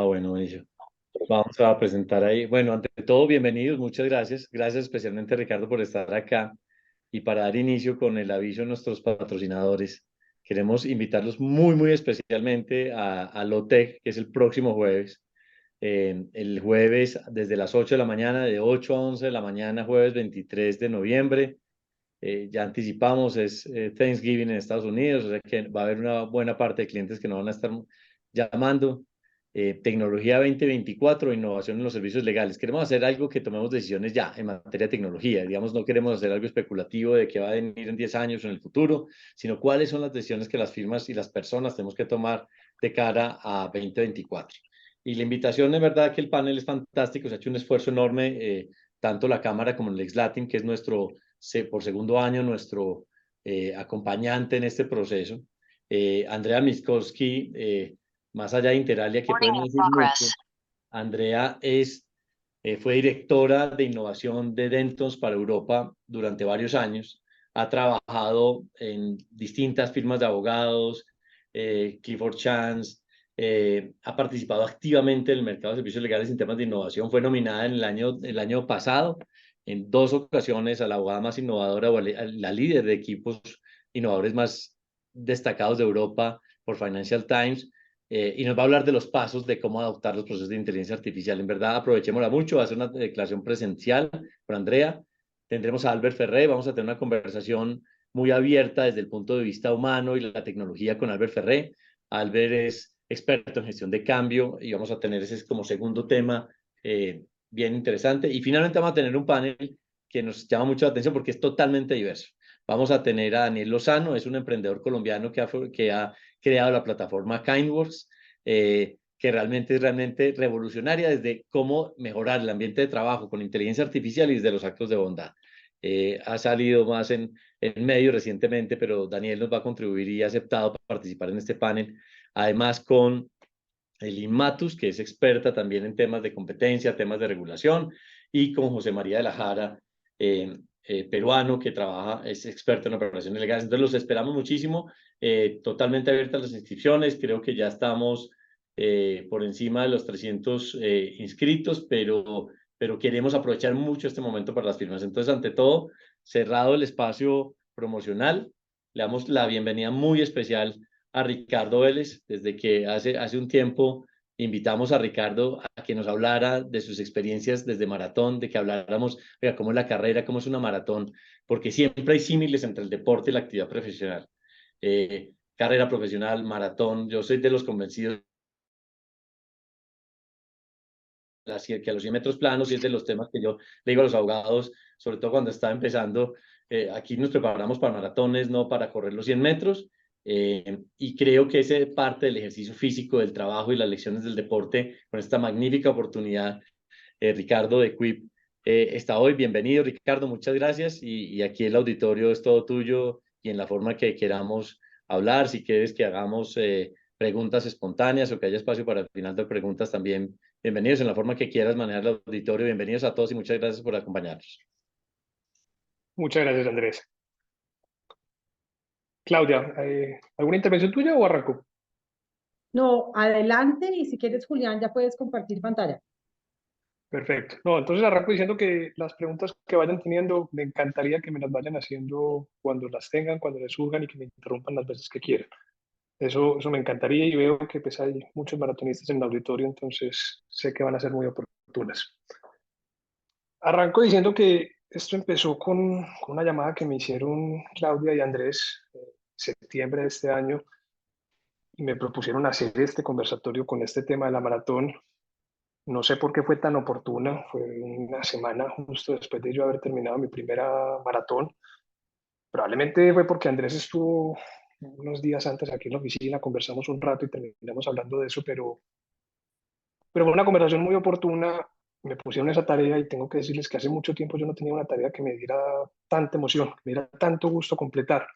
Bueno, buenísimo. Vamos a presentar ahí. Bueno, ante todo, bienvenidos, muchas gracias. Gracias especialmente, Ricardo, por estar acá. Y para dar inicio con el aviso de nuestros patrocinadores, queremos invitarlos muy especialmente a LOTEC, que es el próximo jueves. El jueves desde las 8 de la mañana, de 8 a 11 de la mañana, jueves 23 de noviembre. Ya anticipamos, es Thanksgiving en Estados Unidos, o sea que va a haber una buena parte de clientes que nos van a estar llamando. Tecnología 2024, innovación en los servicios legales. Queremos hacer algo que tomemos decisiones ya en materia de tecnología. Digamos, no queremos hacer algo especulativo de qué va a venir en 10 años o en el futuro, sino cuáles son las decisiones que las firmas y las personas tenemos que tomar de cara a 2024. Y la invitación, es verdad que el panel es fantástico, se ha hecho un esfuerzo enorme, tanto la Cámara como el Lexlatin, que es nuestro por segundo año nuestro acompañante en este proceso. Andrea Miskowski, más allá de Interalia, que podemos decir mucho, Andrea fue directora de innovación de Dentons para Europa durante varios años. Ha trabajado en distintas firmas de abogados, Clifford Chance, ha participado activamente en el mercado de servicios legales en temas de innovación. Fue nominada en el año pasado en dos ocasiones a la abogada más innovadora o a la líder de equipos innovadores más destacados de Europa por Financial Times. Y nos va a hablar de los pasos de cómo adoptar los procesos de inteligencia artificial. En verdad, aprovechémosla mucho. Va a ser una declaración presencial con Andrea. Tendremos a Albert Ferré. Vamos a tener una conversación muy abierta desde el punto de vista humano y la tecnología con Albert Ferré. Albert es experto en gestión de cambio y vamos a tener ese como segundo tema bien interesante. Y finalmente vamos a tener un panel que nos llama mucho la atención porque es totalmente diverso. Vamos a tener a Daniel Lozano, es un emprendedor colombiano que ha creado la plataforma Kindworks, que realmente es realmente revolucionaria desde cómo mejorar el ambiente de trabajo con inteligencia artificial y desde los actos de bondad. Ha salido más en medio recientemente, pero Daniel nos va a contribuir y ha aceptado participar en este panel. Además, con Elin Matus, que es experta también en temas de competencia, temas de regulación, y con José María de la Jara, peruano, que trabaja, es experto en operaciones legales. Entonces los esperamos muchísimo, totalmente abiertas las inscripciones, creo que ya estamos por encima de los 300 inscritos, pero queremos aprovechar mucho este momento para las firmas. Entonces, ante todo, cerrado el espacio promocional, le damos la bienvenida muy especial a Ricardo Vélez, desde que hace un tiempo invitamos a Ricardo a que nos hablara de sus experiencias desde maratón, de que habláramos, oiga, cómo es la carrera, cómo es una maratón, porque siempre hay símiles entre el deporte y la actividad profesional. Carrera profesional, maratón, yo soy de los convencidos que a los 100 metros planos y es de los temas que yo le digo a los abogados, sobre todo cuando estaba empezando, aquí nos preparamos para maratones, no para correr los 100 metros, y creo que ese parte del ejercicio físico, del trabajo y las lecciones del deporte, con esta magnífica oportunidad, Ricardo de Quip, está hoy. Bienvenido, Ricardo, muchas gracias, y aquí el auditorio es todo tuyo y en la forma que queramos hablar, si quieres que hagamos preguntas espontáneas o que haya espacio para el final de preguntas también. Bienvenidos en la forma que quieras manejar el auditorio. Bienvenidos a todos y muchas gracias por acompañarnos. Muchas gracias, Andrés. Claudia, ¿alguna intervención tuya o arranco? No, adelante y si quieres, Julián, ya puedes compartir pantalla. Perfecto. No, entonces arranco diciendo que las preguntas que vayan teniendo, me encantaría que me las vayan haciendo cuando las tengan, cuando les surjan y que me interrumpan las veces que quieran. Eso me encantaría y veo que pues, hay muchos maratonistas en el auditorio, entonces sé que van a ser muy oportunas. Arranco diciendo que esto empezó con una llamada que me hicieron Claudia y Andrés en septiembre de este año y me propusieron hacer este conversatorio con este tema de la maratón. No sé por qué fue tan oportuna, fue una semana justo después de yo haber terminado mi primera maratón. Probablemente fue porque Andrés estuvo unos días antes aquí en la oficina, conversamos un rato y terminamos hablando de eso, pero fue una conversación muy oportuna. Me pusieron esa tarea y tengo que decirles que hace mucho tiempo yo no tenía una tarea que me diera tanta emoción, que me diera tanto gusto completar.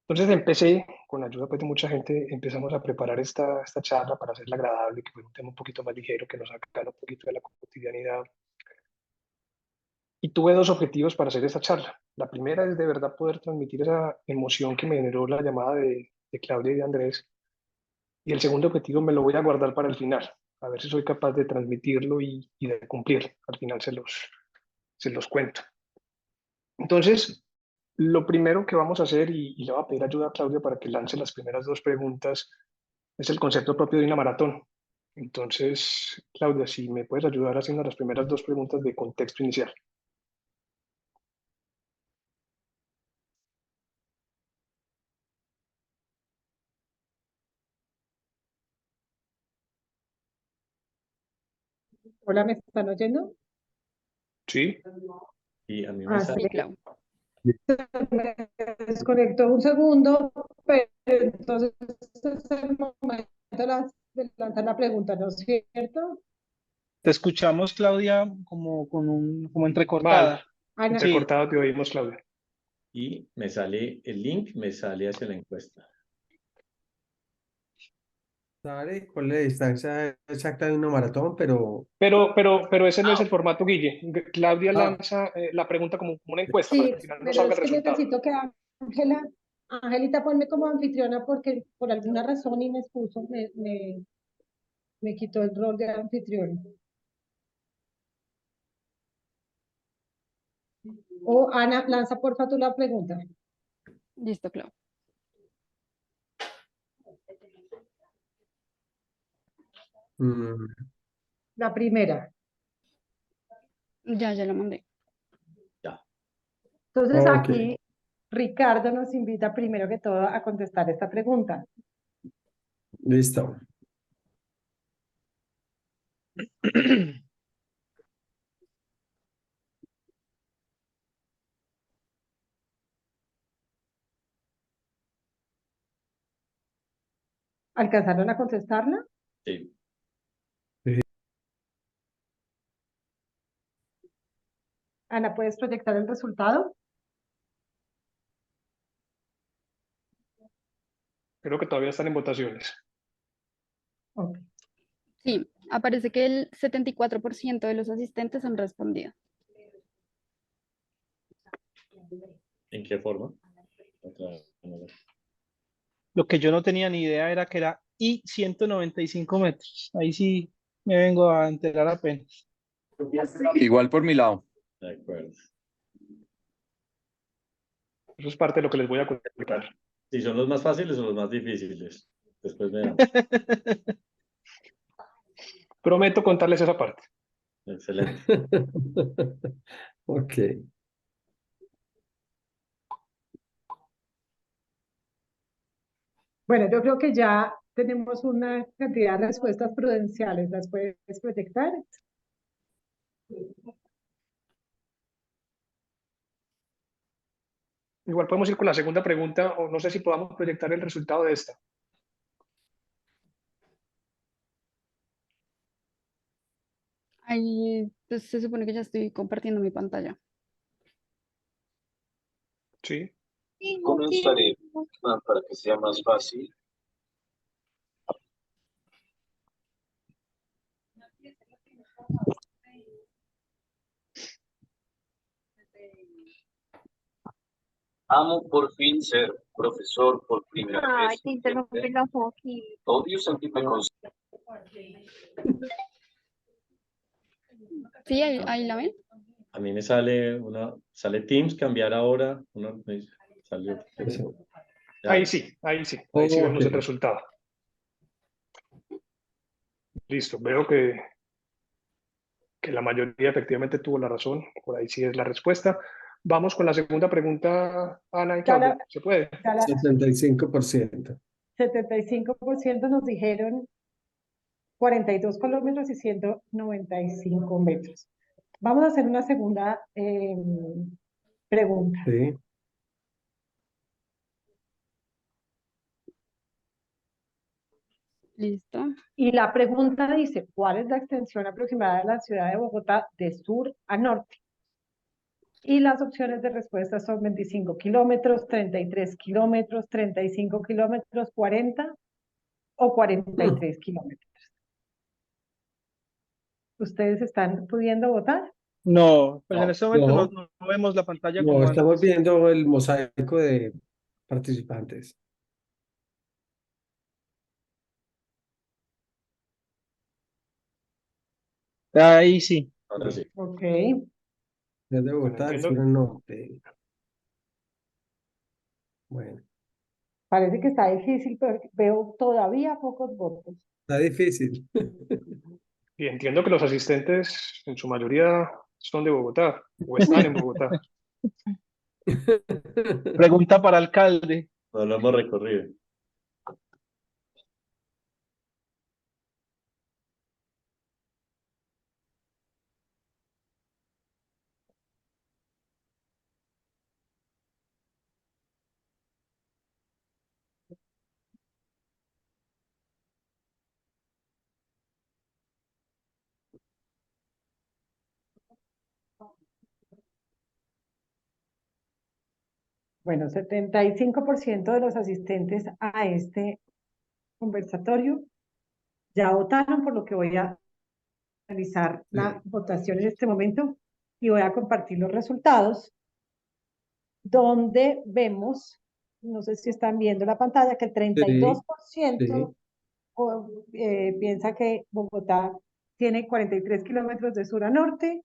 Entonces empecé, con la ayuda pues, de mucha gente, empezamos a preparar esta charla para hacerla agradable, que fue un tema un poquito más ligero, que nos sacara un poquito de la cotidianidad. Y tuve dos objetivos para hacer esta charla. La primera es de verdad poder transmitir esa emoción que me generó la llamada de Claudia y de Andrés. Y el segundo objetivo me lo voy a guardar para el final. a ver si soy capaz de transmitirlo y de cumplir. Al final se los cuento. Entonces, lo primero que vamos a hacer, y le voy a pedir ayuda a Claudia para que lance las primeras dos preguntas, es el concepto propio de una maratón. Entonces, Claudia, si me puedes ayudar haciendo las primeras dos preguntas de contexto inicial. Hola, ¿me están oyendo? ¿Sí? Y a mí me Ah, sale. sí, Sí, Clau. me desconectó un segundo, pero entonces este es el momento de lanzar la pregunta, ¿no es cierto? Te escuchamos, Claudia, como como Mal. entrecortada. Ana, Sí. Entrecortado te oímos, Claudia. Y me sale el link, me sale hacia la encuesta. ¿Sabe cuál es la distancia exacta de una maratón? Pero, Pero ese no es el formato, Guille. Claudia ah, lanza la pregunta como una encuesta para sí, que al final no pero salga es el que resultado. necesito que Angelita, ponme como anfitriona porque por alguna razón Inexcuso me quitó el rol de anfitriona. O Ana, lanza porfa tú la pregunta. Listo, Clau. mm, La primera. Ya la mandé. Ya. Entonces ok, aquí Ricardo nos invita primero que todo a contestar esta pregunta. listo. ¿Alcanzaron a contestarla? Sí. Ana, ¿puedes proyectar el resultado? Creo que todavía están en votaciones. Ok. Sí, aparece que el 74% de los asistentes han respondido. ¿En qué forma? Otra vez. Lo que yo no tenía ni idea era que era y 195 metros. Ahí sí me vengo a enterar apenas. Igual por mi lado. De acuerdo. Eso es parte de lo que les voy a contar. Si son los más fáciles o los más difíciles. Después veamos. Prometo contarles esa parte. Excelente. Ok, Bueno, yo creo que ya tenemos una cantidad de respuestas prudenciales. ¿Las puedes proyectar? Igual podemos ir con la segunda pregunta, o no sé si podamos proyectar el resultado de esta. Ahí pues, se supone que ya estoy compartiendo mi pantalla. Sí. Comenzaré para que sea más fácil. Amo por fin ser profesor por primera vez. Te interrumpí la aquí. Odio sentirme con Sí, ahí la ven. A mí me sale Teams, cambiar ahora. Salió. eso. Ya. Ahí sí, ahí sí. Ahí sí vemos el Ok. resultado. Listo, veo que la mayoría efectivamente tuvo la razón. Por ahí sí es la respuesta. Vamos con la segunda pregunta, Ana y Ya la- Claudia. ¿Se puede? Ya la 75%. 75% nos dijeron 42 kilómetros y 195 metros. Vamos a hacer una segunda pregunta. Sí. Listo. Y la pregunta dice, ¿cuál es la extensión aproximada de la ciudad de Bogotá de sur a norte? Y las opciones de respuesta son 25 kilómetros, 33 kilómetros, 35 kilómetros, 40 o 43 kilómetros. ¿Ustedes están pudiendo votar? No, pues en No. este momento No, no vemos la pantalla no, como estamos antes. viendo el mosaico de participantes. Ahí sí. Ahora sí. Ok. Desde Bueno, Bogotá, del entiendo. sur al norte. Bueno, Parece que está difícil, pero veo todavía pocos votos. está difícil. Y entiendo que los asistentes en su mayoría son de Bogotá o están en Bogotá. Pregunta para alcalde. No lo hemos recorrido. Bueno, 75% de los asistentes a este conversatorio ya votaron, por lo que voy a realizar la votación en este momento y voy a compartir los resultados, donde vemos, no sé si están viendo la pantalla, que el Sí, 32% sí. piensa que Bogotá tiene 43 kilómetros de sur a norte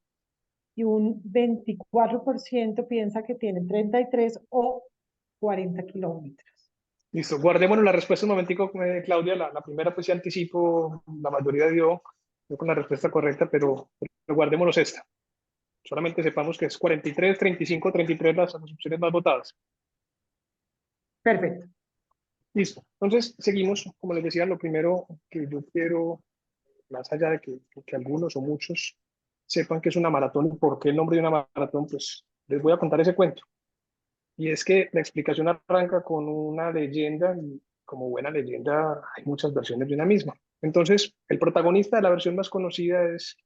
y un 24% piensa que tiene 33 o 40 kilómetros. Listo, guardémonos la respuesta un momentico, Claudia. La primera, pues sí anticipo, la mayoría dio con la respuesta correcta, pero guardémonos esta. Solamente sepamos que es 43, 35, 33 las opciones más votadas. Perfecto. Listo. Entonces, seguimos. Como les decía, lo primero que yo quiero, más allá de que algunos o muchos sepan que es una maratón y por qué el nombre de una maratón, pues les voy a contar ese cuento. Y es que la explicación arranca con una leyenda y como buena leyenda hay muchas versiones de una misma. Entonces, el protagonista de la versión más conocida es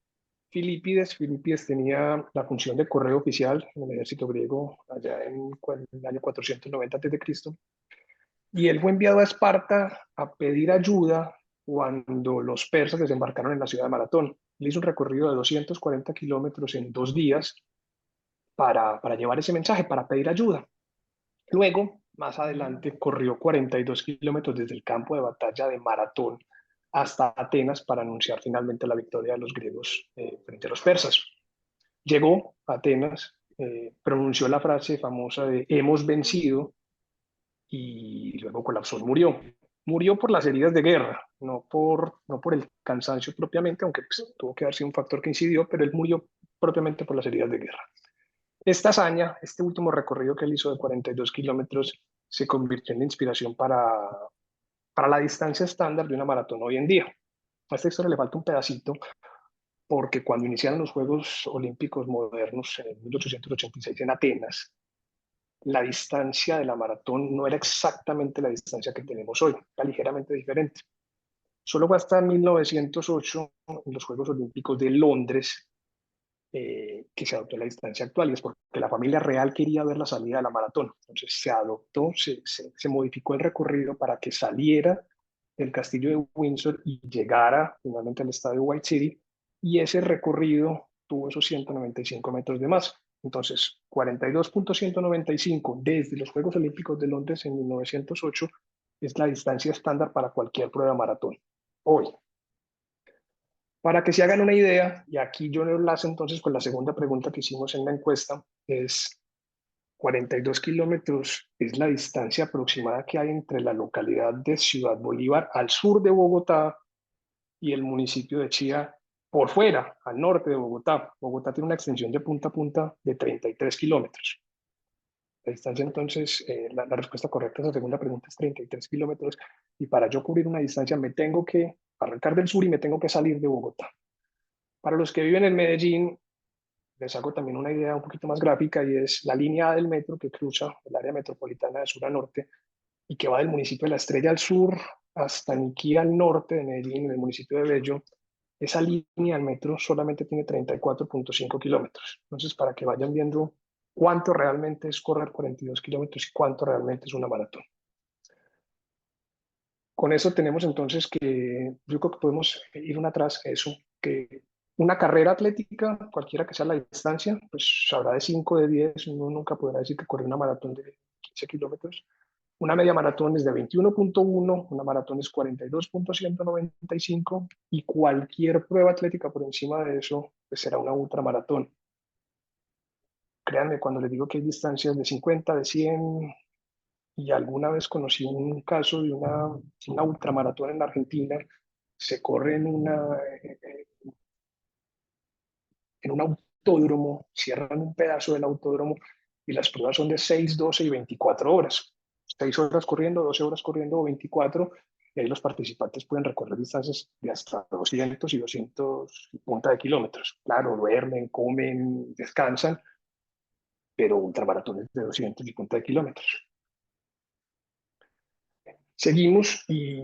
Filipides. Filipides tenía la función de correo oficial en el ejército griego allá en el año 490 a.C. Y él fue enviado a Esparta a pedir ayuda cuando los persas desembarcaron en la ciudad de Maratón. Él hizo un recorrido de 240 kilómetros en 2 días para llevar ese mensaje, para pedir ayuda. Luego, más adelante, corrió 42 kilómetros desde el campo de batalla de Maratón hasta Atenas para anunciar finalmente la victoria de los griegos frente a los persas. Llegó a Atenas, pronunció la frase famosa de hemos vencido y luego colapsó y murió. Murió por las heridas de guerra, no por el cansancio propiamente, aunque pues, tuvo que haber sido un factor que incidió, pero él murió propiamente por las heridas de guerra. Esta hazaña, este último recorrido que él hizo de 42 kilómetros, se convirtió en la inspiración para la distancia estándar de una maratón hoy en día. A esta historia le falta un pedacito porque cuando iniciaron los Juegos Olímpicos modernos en 1886 en Atenas, la distancia de la maratón no era exactamente la distancia que tenemos hoy, era ligeramente diferente. Solo fue hasta 1908, en los Juegos Olímpicos de Londres, que se adoptó la distancia actual, y es porque la familia real quería ver la salida de la maratón. Entonces se adoptó, se modificó el recorrido para que saliera del castillo de Windsor y llegara finalmente al estadio White City, y ese recorrido tuvo esos 195 metros de más. Entonces, 42.195 desde los Juegos Olímpicos de Londres en 1908 es la distancia estándar para cualquier prueba maratón. Hoy, para que se hagan una idea, y aquí yo lo enlazo entonces con la segunda pregunta que hicimos en la encuesta, es 42 kilómetros es la distancia aproximada que hay entre la localidad de Ciudad Bolívar al sur de Bogotá y el municipio de Chía por fuera, al norte de Bogotá. Bogotá tiene una extensión de punta a punta de 33 kilómetros. La distancia entonces, la respuesta correcta a esa segunda pregunta es 33 kilómetros, y para yo cubrir una distancia me tengo que arrancar del sur y me tengo que salir de Bogotá. Para los que viven en Medellín, les hago también una idea un poquito más gráfica, y es la línea A del metro que cruza el área metropolitana de sur a norte y que va del municipio de La Estrella al sur hasta Niquí al norte de Medellín, en el municipio de Bello. Esa línea del metro solamente tiene 34.5 kilómetros. Entonces, para que vayan viendo cuánto realmente es correr 42 kilómetros y cuánto realmente es una maratón. Con eso tenemos entonces que, yo creo que podemos ir una atrás, eso, que una carrera atlética, cualquiera que sea la distancia, pues habrá de 5, de 10, uno nunca podrá decir que corre una maratón de 15 kilómetros, Una media maratón es de 21.1, una maratón es 42.195 y cualquier prueba atlética por encima de eso pues será una ultramaratón. Créanme cuando les digo que hay distancias de 50, de 100, y alguna vez conocí un caso de una ultramaratón en Argentina. Se corre en un autódromo, cierran un pedazo del autódromo y las pruebas son de 6, 12 y 24 horas. 6 horas corriendo, 12 horas corriendo o 24, y ahí los participantes pueden recorrer distancias de hasta 200 y 200 y punta de kilómetros. Claro, duermen, comen, descansan, pero ultramaratones de 200 y punta de kilómetros. Seguimos y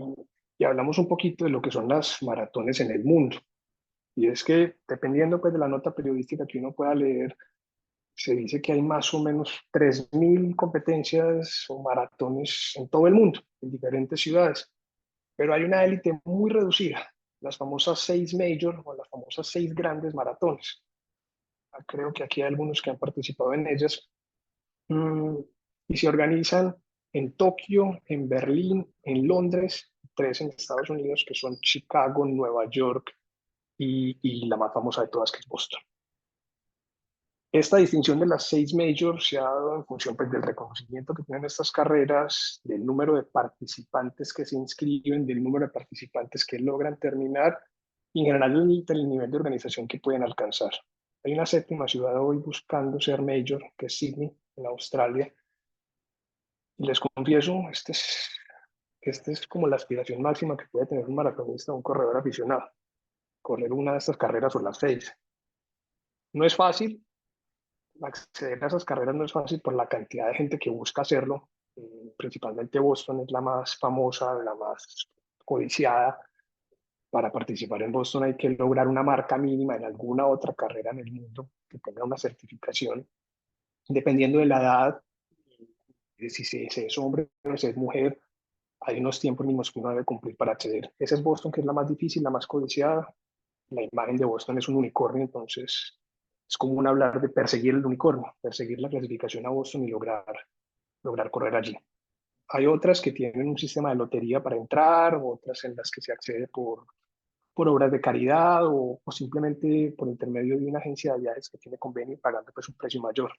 hablamos un poquito de lo que son las maratones en el mundo. Y es que dependiendo pues, de la nota periodística que uno pueda leer, se dice que hay más o menos 3.000 competencias o maratones en todo el mundo, en diferentes ciudades. Pero hay una élite muy reducida, las famosas 6 major o las famosas 6 grandes maratones. Creo que aquí hay algunos que han participado en ellas. Y se organizan en Tokio, en Berlín, en Londres, 3 en Estados Unidos, que son Chicago, Nueva York y la más famosa de todas, que es Boston. Esta distinción de las 6 majors se ha dado en función pues, del reconocimiento que tienen estas carreras, del número de participantes que se inscriben, del número de participantes que logran terminar y en general del nivel de organización que pueden alcanzar. Hay una 7ª ciudad hoy buscando ser major, que es Sydney, en Australia. Y les confieso, este es como la aspiración máxima que puede tener un maratonista o un corredor aficionado, correr una de estas carreras o las 6. No es fácil, acceder a esas carreras no es fácil por la cantidad de gente que busca hacerlo. Principalmente Boston es la más famosa, la más codiciada. Para participar en Boston hay que lograr una marca mínima en alguna otra carrera en el mundo que tenga una certificación, dependiendo de la edad, si se es hombre o si es mujer. Hay unos tiempos mínimos que uno debe cumplir para acceder. Esa es Boston, que es la más difícil, la más codiciada. La imagen de Boston es un unicornio, entonces es común hablar de perseguir el unicornio, perseguir la clasificación a Boston y lograr correr allí. Hay otras que tienen un sistema de lotería para entrar, otras en las que se accede por obras de caridad o simplemente por intermedio de una agencia de viajes que tiene convenio pagando pues un precio mayor.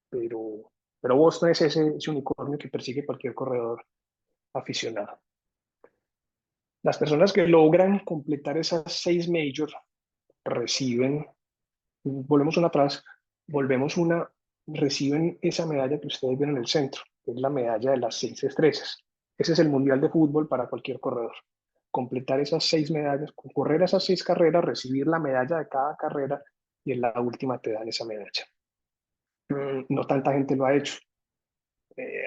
Pero Boston es ese unicornio que persigue cualquier corredor aficionado. Las personas que logran completar esas 6 majors reciben, volvemos una atrás, reciben esa medalla que ustedes ven en el centro, que es la medalla de las 6 estrellas. Ese es el mundial de fútbol para cualquier corredor. Completar esas 6 medallas, correr esas 6 carreras, recibir la medalla de cada carrera y en la última te dan esa medalla. No tanta gente lo ha hecho.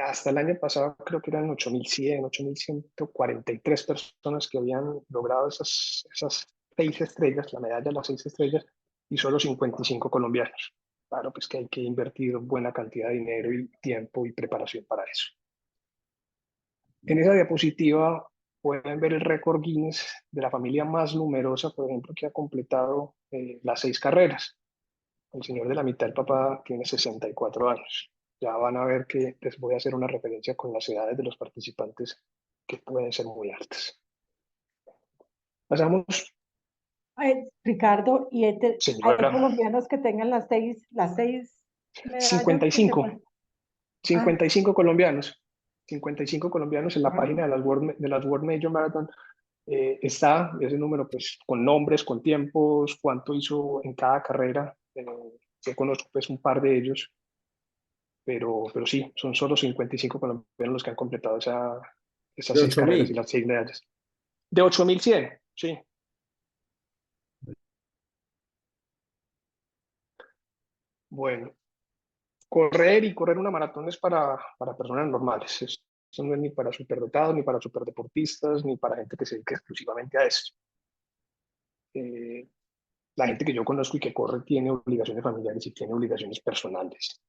Hasta el año pasado creo que eran 8.100, 8.143 personas que habían logrado esas 6 estrellas, la medalla de las 6 estrellas, y solo 55 colombianos. Claro, pues que hay que invertir buena cantidad de dinero y tiempo y preparación para eso. En esa diapositiva pueden ver el récord Guinness de la familia más numerosa, por ejemplo, que ha completado las 6 carreras. El señor de la mitad, el papá, tiene 64 años. Ya van a ver que les voy a hacer una referencia con las edades de los participantes que pueden ser muy altas. Pasamos, Ricardo, hay señora, colombianos que tengan las seis medallas que se 55, pueden. 55 colombianos. 55 colombianos en la página de las World Major Marathon. Está ese número pues con nombres, con tiempos, cuánto hizo en cada carrera. Yo conozco pues un par de ellos, pero sí, son solo 55 colombianos los que han completado esas De 6 carreras y 8.000. las 6 medallas. De 8.100, sí. Bueno, correr una maratón es para personas normales. Eso no es ni para superdotados, ni para superdeportistas, ni para gente que se dedique exclusivamente a eso. La gente que yo conozco y que corre tiene obligaciones familiares y tiene obligaciones personales.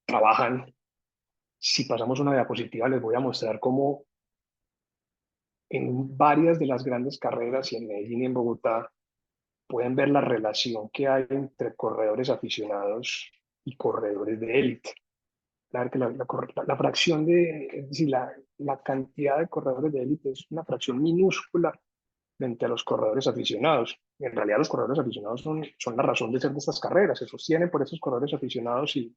Trabajan. Si pasamos una diapositiva, les voy a mostrar cómo en varias de las grandes carreras y en Medellín y en Bogotá pueden ver la relación que hay entre corredores aficionados y corredores de élite. la fracción de, es decir, la cantidad de corredores de élite es una fracción minúscula frente a los corredores aficionados. En realidad los corredores aficionados son la razón de ser de estas carreras, se sostienen por esos corredores aficionados y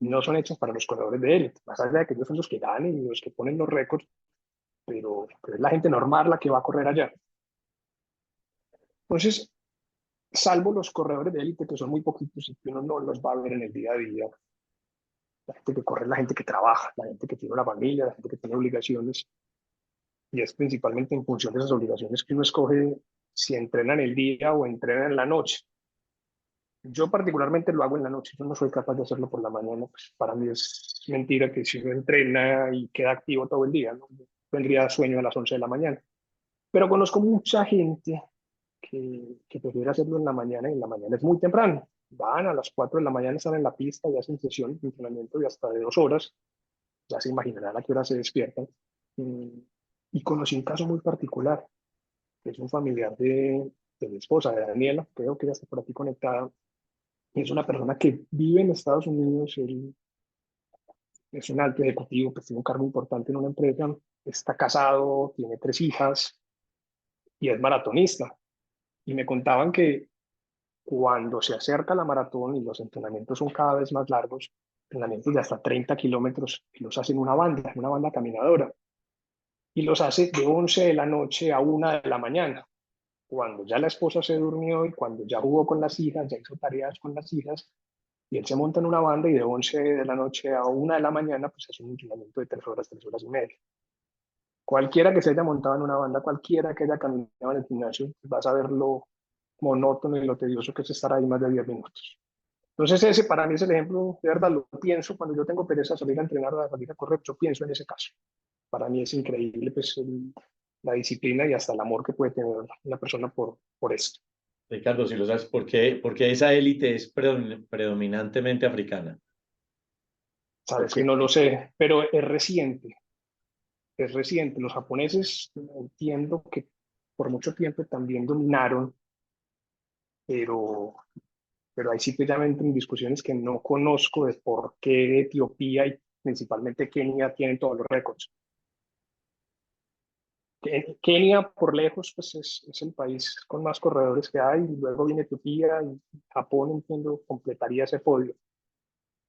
no son hechos para los corredores de élite, más allá de que ellos son los que ganen y los que ponen los récords, pero es la gente normal la que va a correr allá. Entonces, salvo los corredores de élite, que son muy poquitos y que uno no los va a ver en el día a día, la gente que corre es la gente que trabaja, la gente que tiene una familia, la gente que tiene obligaciones, y es principalmente en función de esas obligaciones que uno escoge si entrena en el día o entrena en la noche. Yo particularmente lo hago en la noche, yo no soy capaz de hacerlo por la mañana, pues para mí es mentira que si uno entrena y queda activo todo el día, ¿no? Tendría sueño a las 11 de la mañana. Pero conozco mucha gente que prefiere hacerlo en la mañana, y en la mañana es muy temprano. Van a las 4 de la mañana, están en la pista y hacen sesión de entrenamiento de hasta de 2 horas. Ya se imaginarán a qué hora se despiertan. Y conocí un caso muy particular, que es un familiar de mi esposa, de Daniela, creo que ya está por aquí conectada. Y es una persona que vive en Estados Unidos, él es un alto ejecutivo, que tiene un cargo importante en una empresa, está casado, tiene 3 hijas y es maratonista. Y me contaban que cuando se acerca la maratón y los entrenamientos son cada vez más largos, entrenamientos de hasta 30 kilómetros, y los hacen en una banda caminadora, y los hace de 11 de la noche a 1 de la mañana, cuando ya la esposa se durmió y cuando ya jugó con las hijas, ya hizo tareas con las hijas, y él se monta en una banda y de 11 de la noche a 1 de la mañana, pues es un entrenamiento de 3 horas, 3 horas y media. Cualquiera que se haya montado en una banda, cualquiera que haya caminado en el gimnasio, vas a ver lo monótono y lo tedioso que es estar ahí más de 10 minutos. Entonces ese para mí es el ejemplo, de verdad lo pienso cuando yo tengo pereza de salir a entrenar o de salir a correr, yo pienso en ese caso. Para mí es increíble pues, la disciplina y hasta el amor que puede tener una persona por esto. Ricardo, si lo sabes, ¿por qué esa élite es predominantemente africana? Sabes que no lo sé, pero es reciente. Es reciente. Los japoneses entiendo que por mucho tiempo también dominaron, pero, pero ahí sí que ya me entro en discusiones que no conozco de por qué Etiopía y principalmente Kenia tienen todos los récords. Kenia, por lejos, pues es el país con más corredores que hay, y luego viene Etiopía y Japón, entiendo, completaría ese podio,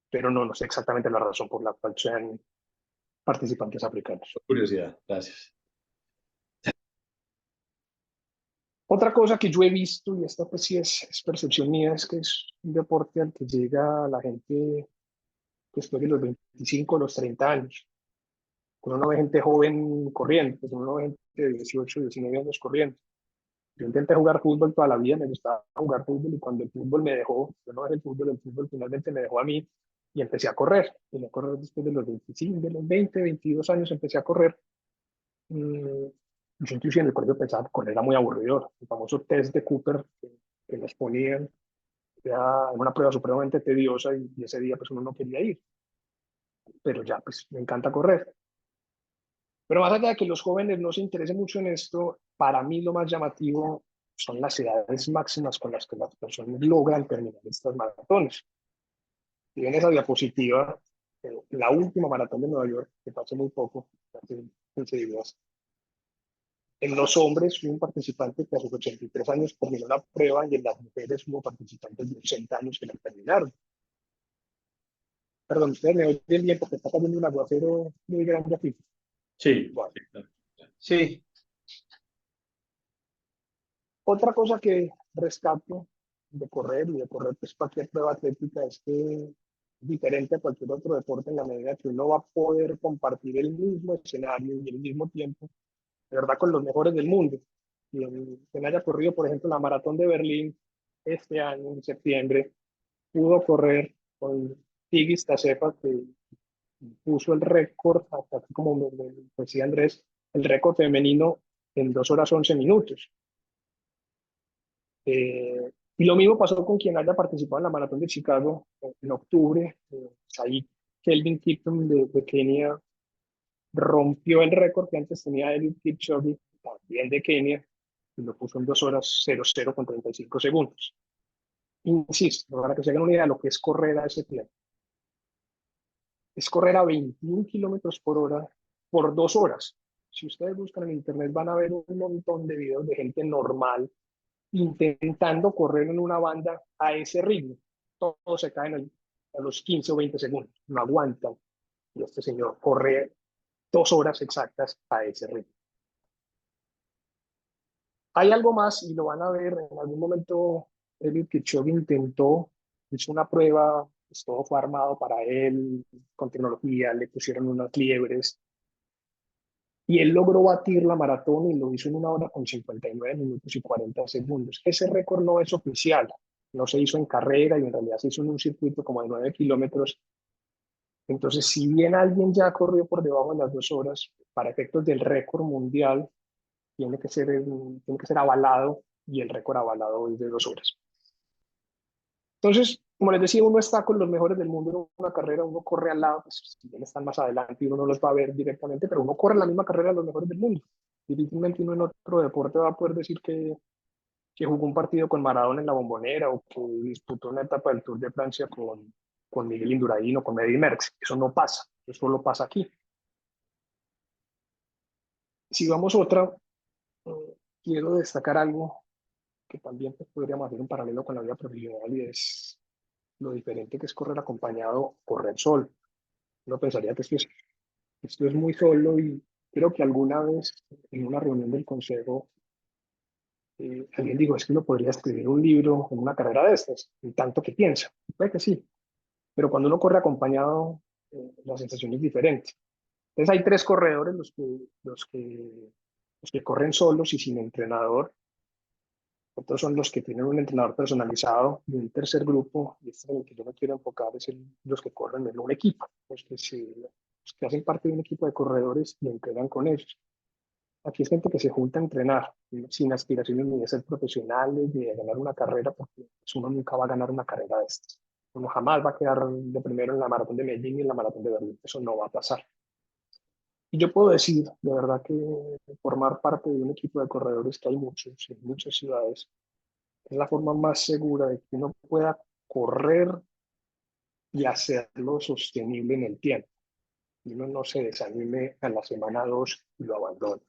pero no sé exactamente la razón por la cual sean participantes africanos. Curiosidad, gracias. Otra cosa que yo he visto, y esta pues sí es percepción mía, es que es un deporte al que llega la gente después de los 25 o los 30 años. Uno no ve gente joven corriendo, pues uno no ve gente de 18, 19 años corriendo. Yo intenté jugar fútbol toda la vida, me gustaba jugar fútbol, y cuando el fútbol me dejó, yo no dejé el fútbol finalmente me dejó a mí y empecé a correr. Empecé a correr después de los 25, de los 20, 22 años empecé a correr. Yo inclusive en el colegio pensaba que correr era muy aburrido. El famoso test de Cooper que nos ponían era una prueba supremamente tediosa, y ese día pues uno no quería ir. Pero ya pues me encanta correr. Pero más allá de que los jóvenes no se interesen mucho en esto, para mí lo más llamativo son las edades máximas con las que las personas logran terminar estas maratones. Y en esa diapositiva, la última maratón de Nueva York, que pasó muy poco, hace 15 días, en los hombres hubo un participante que a sus 83 años terminó la prueba, y en las mujeres hubo participantes de 80 años que la terminaron. Perdón, ustedes me oyen bien porque está cayendo un aguacero muy grande aquí. Sí. Bueno. Sí. Otra cosa que rescato de correr y de correr pues cualquier prueba atlética es que es diferente a cualquier otro deporte en la medida que uno va a poder compartir el mismo escenario y el mismo tiempo, de verdad, con los mejores del mundo. Quien haya corrido, por ejemplo, la maratón de Berlín este año, en septiembre, pudo correr con Tigis Tasefa, que puso el récord, hasta como me decía Andrés, el récord femenino en 2 horas 11 minutos. Y lo mismo pasó con quien haya participado en la maratón de Chicago en octubre. Ahí Kelvin Kiptum de Kenia rompió el récord que antes tenía Eliud Kipchoge, también de Kenia, y lo puso en 2 horas 00 con 35 segundos. Insisto, para que se hagan una idea de lo que es correr a ese tiempo. es correr a 21 kilómetros por hora por 2 horas. Si ustedes buscan en internet van a ver un montón de videos de gente normal intentando correr en una banda a ese ritmo. Todos se caen a los 15 o 20 segundos, no aguantan. Y este señor corre 2 horas exactas a ese ritmo. Hay algo más y lo van a ver en algún momento. Eliud Kipchoge hizo una prueba, pues todo fue armado para él, con tecnología, le pusieron unas liebres y él logró batir la maratón y lo hizo en 1 hora con 59 minutos y 40 segundos. Ese récord no es oficial, no se hizo en carrera y en realidad se hizo en un circuito como de 9 kilómetros. Entonces, si bien alguien ya corrió por debajo de las 2 horas, para efectos del récord mundial, tiene que ser avalado y el récord avalado es de 2 horas. Entonces, como les decía, uno está con los mejores del mundo en una carrera, uno corre al lado, pues si bien están más adelante y uno no los va a ver directamente, pero uno corre la misma carrera de los mejores del mundo. Difícilmente uno en otro deporte va a poder decir que jugó un partido con Maradona en la Bombonera o que disputó una etapa del Tour de Francia con Miguel Indurain o con Eddy Merckx. Eso no pasa, eso solo pasa aquí. Si vamos a otra, quiero destacar algo que también pues, podríamos hacer un paralelo con la vida profesional y es lo diferente que es correr acompañado o correr solo. Uno pensaría que esto es muy solo y creo que alguna vez en una reunión del consejo alguien dijo, es que uno podría escribir un libro en una carrera de estas, y tanto que piensa. Puede que sí, pero cuando uno corre acompañado, la sensación es diferente. Entonces hay 3 corredores, los que corren solos y sin entrenador. Otros son los que tienen un entrenador personalizado y un tercer grupo, y este es el que yo me quiero enfocar, es los que corren en un equipo, los que hacen parte de un equipo de corredores y entrenan con ellos. Aquí es gente que se junta a entrenar, sin aspiraciones ni de ser profesionales, ni de ganar una carrera, porque pues, uno nunca va a ganar una carrera de estas. Uno jamás va a quedar de primero en la maratón de Medellín y en la maratón de Berlín. Eso no va a pasar. Y yo puedo decir, de verdad, que formar parte de un equipo de corredores, que hay muchos, en muchas ciudades, es la forma más segura de que uno pueda correr y hacerlo sostenible en el tiempo. Y uno no se desanime a la semana 2 y lo abandone.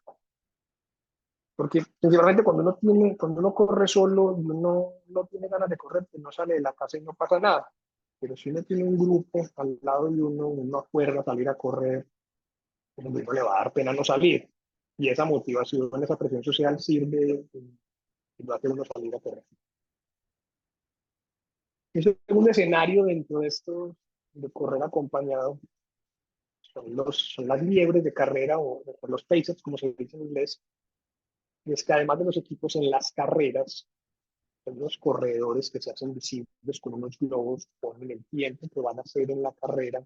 Porque principalmente cuando uno corre solo y uno no tiene ganas de correr, pues no sale de la casa y no pasa nada. Pero si uno tiene un grupo al lado de uno acuerda salir a correr, pues uno le va a dar pena no salir. Y esa motivación, esa presión social sirve y va a hacer uno salir a correr. Es un escenario dentro de esto de correr acompañado. Son las liebres de carrera o los pacers, como se dice en inglés. Y es que además de los equipos en las carreras, son los corredores que se hacen visibles con unos globos, ponen el tiempo que van a hacer en la carrera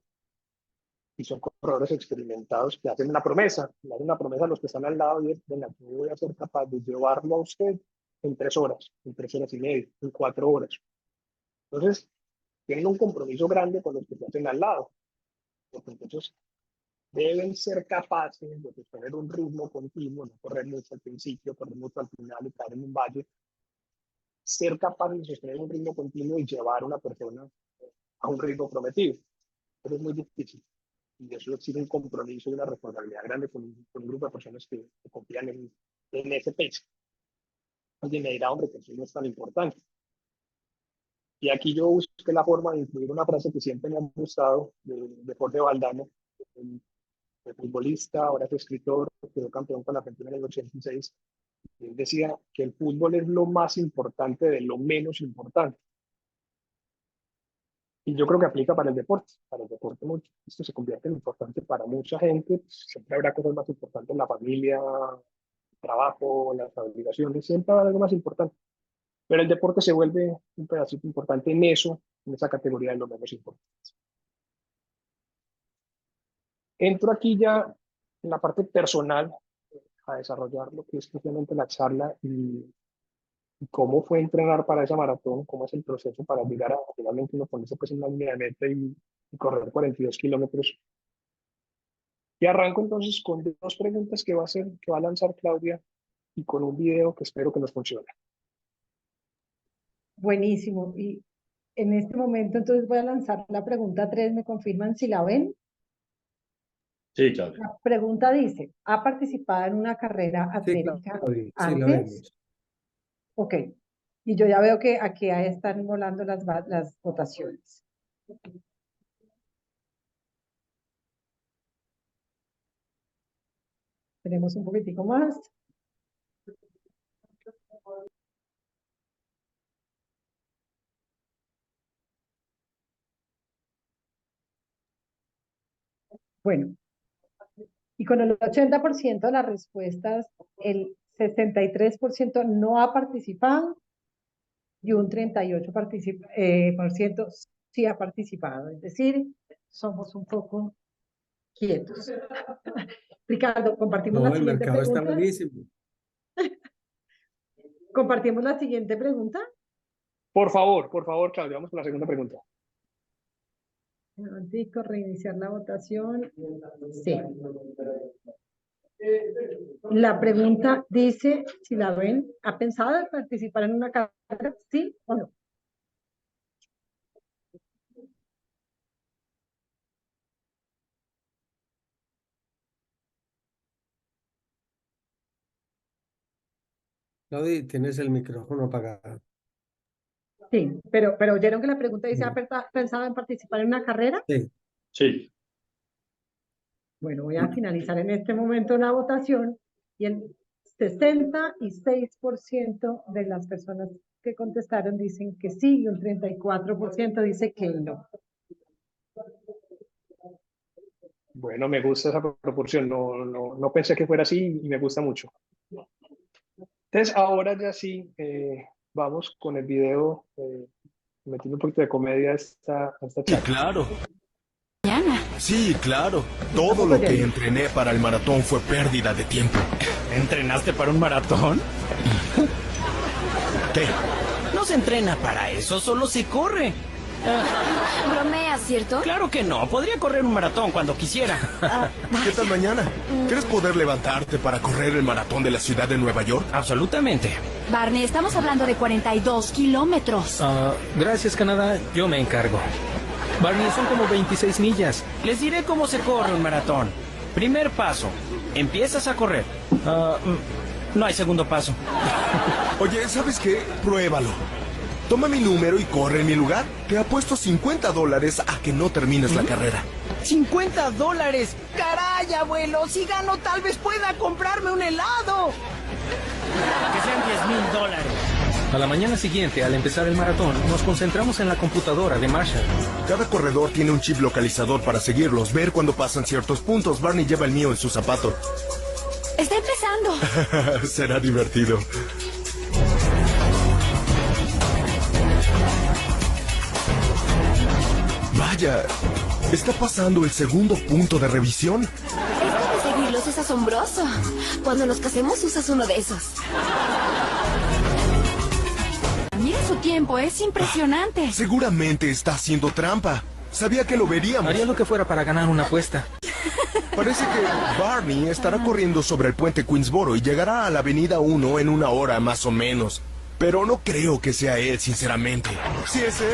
y son corredores experimentados que hacen una promesa, le hacen una promesa a los que están al lado y es, venga, yo voy a ser capaz de llevarlo a usted en 3 horas, en 3 horas y media, en 4 horas. Entonces, tienen un compromiso grande con los que se hacen al lado. Porque entonces, deben ser capaces de tener un ritmo continuo, no correr mucho al principio, correr mucho al final y caer en un valle, ser capaces de sostener un ritmo continuo y llevar a una persona a un ritmo prometido. Eso es muy difícil. Y eso exige un compromiso y una responsabilidad grande con un grupo de personas que confían en ese peso. Alguien me dirá, hombre, que eso no es tan importante. Y aquí yo busqué la forma de incluir una frase que siempre me ha gustado de Jorge Valdano, el futbolista, ahora es escritor, quedó campeón con la Argentina en el 86. Él decía que el fútbol es lo más importante de lo menos importante. Y yo creo que aplica para el deporte. Para el deporte esto se convierte en importante para mucha gente. Siempre habrá cosas más importantes en la familia, el trabajo, las obligaciones. Siempre habrá algo más importante. Pero el deporte se vuelve un pedacito importante en eso, en esa categoría de lo menos importante. Entro aquí ya en la parte personal a desarrollar lo que es simplemente la charla y cómo fue entrenar para esa maratón, cómo es el proceso para llegar a finalmente uno ponerse pues en una línea de meta y correr 42 kilómetros. Y arranco entonces con 2 preguntas que va a lanzar Claudia y con un video que espero que nos funcione. Buenísimo. Y en este momento entonces voy a lanzar la pregunta 3. ¿Me confirman si la ven? Sí, claro. La pregunta dice, ¿ha participado en una carrera Sí, atlética Claudia, sí lo antes? vemos. Ok. Y yo ya veo que aquí ya están volando las votaciones. Tenemos un poquitico más. Bueno, y con el 80% de las respuestas, el 63% no ha participado y un 38% por ciento sí ha participado. Es decir, somos un poco quietos. Ricardo, compartimos la No, el siguiente mercado está pregunta. buenísimo. Compartimos la siguiente pregunta. Por favor, Claudia, vamos con la segunda pregunta. Un momentico, reiniciar la votación. Sí. La pregunta dice, si la ven, ¿ha pensado en participar en una carrera? ¿Sí o no? Claudia, tienes el micrófono apagado. Sí, pero oyeron que la pregunta dice, ¿ha pensado en participar en una carrera? Sí. Sí. Bueno, voy a finalizar en este momento la votación y el 66% de las personas que contestaron dicen que sí y un 34% dice que no. Bueno, me gusta esa proporción. No pensé que fuera así y me gusta mucho. Entonces, ahora ya sí, vamos con el video, metiendo un poquito de comedia a esta Sí, charla. claro. Sí, claro. Todo lo que entrené para el maratón fue pérdida de tiempo. ¿Entrenaste para un maratón? ¿Qué? No se entrena para eso, solo se corre. Bromeas, ¿cierto? Claro que no, podría correr un maratón cuando quisiera. ¿Qué tal mañana? ¿Crees poder levantarte para correr el maratón de la ciudad de Nueva York? Absolutamente. Barney, estamos hablando de 42 kilómetros. Gracias, Canadá. Yo me encargo. Barney, son como 26 millas. Les diré cómo se corre un maratón. Primer paso, empiezas a correr. No hay segundo paso. Oye, ¿sabes qué? Pruébalo. Toma mi número y corre en mi lugar. Te apuesto $50 a que no termines la carrera. $50. ¡Caray, abuelo! Si gano, tal vez pueda comprarme un helado. Que sean $10,000. A la mañana siguiente, al empezar el maratón, nos concentramos en la computadora de Marshall. Cada corredor tiene un chip localizador para seguirlos, ver cuando pasan ciertos puntos. Barney lleva el mío en su zapato. Está empezando. Será divertido. Vaya, está pasando el segundo punto de revisión. Esto de seguirlos es asombroso. Cuando nos casemos usas uno de esos. Mira su tiempo, es impresionante. Seguramente está haciendo trampa. Sabía que lo veríamos. Haría lo que fuera para ganar una apuesta. Parece que Barney estará corriendo sobre el puente Queensboro y llegará a la avenida 1 en 1 hora más o menos. Pero no creo que sea él, sinceramente. ¡Sí es él!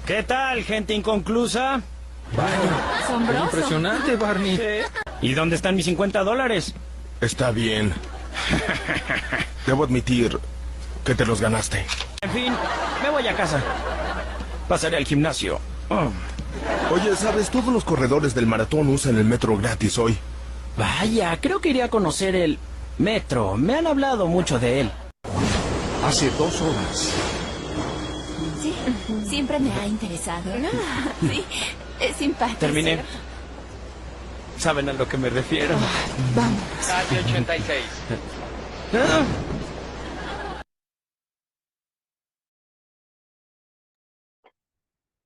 ¿Qué tal, gente inconclusa? Asombroso. Impresionante, Barney. ¿Y dónde están mis $50? Está bien. Debo admitir que te los ganaste. En fin, me voy a casa. Pasaré al gimnasio. Oye, ¿sabes? Todos los corredores del maratón usan el metro gratis hoy. Vaya, creo que iría a conocer el metro. Me han hablado mucho de él. Hace 2 horas. Sí, siempre me ha interesado. Sí, es simpático. Terminé. ¿Saben a lo que me refiero? Vamos. Casi 86.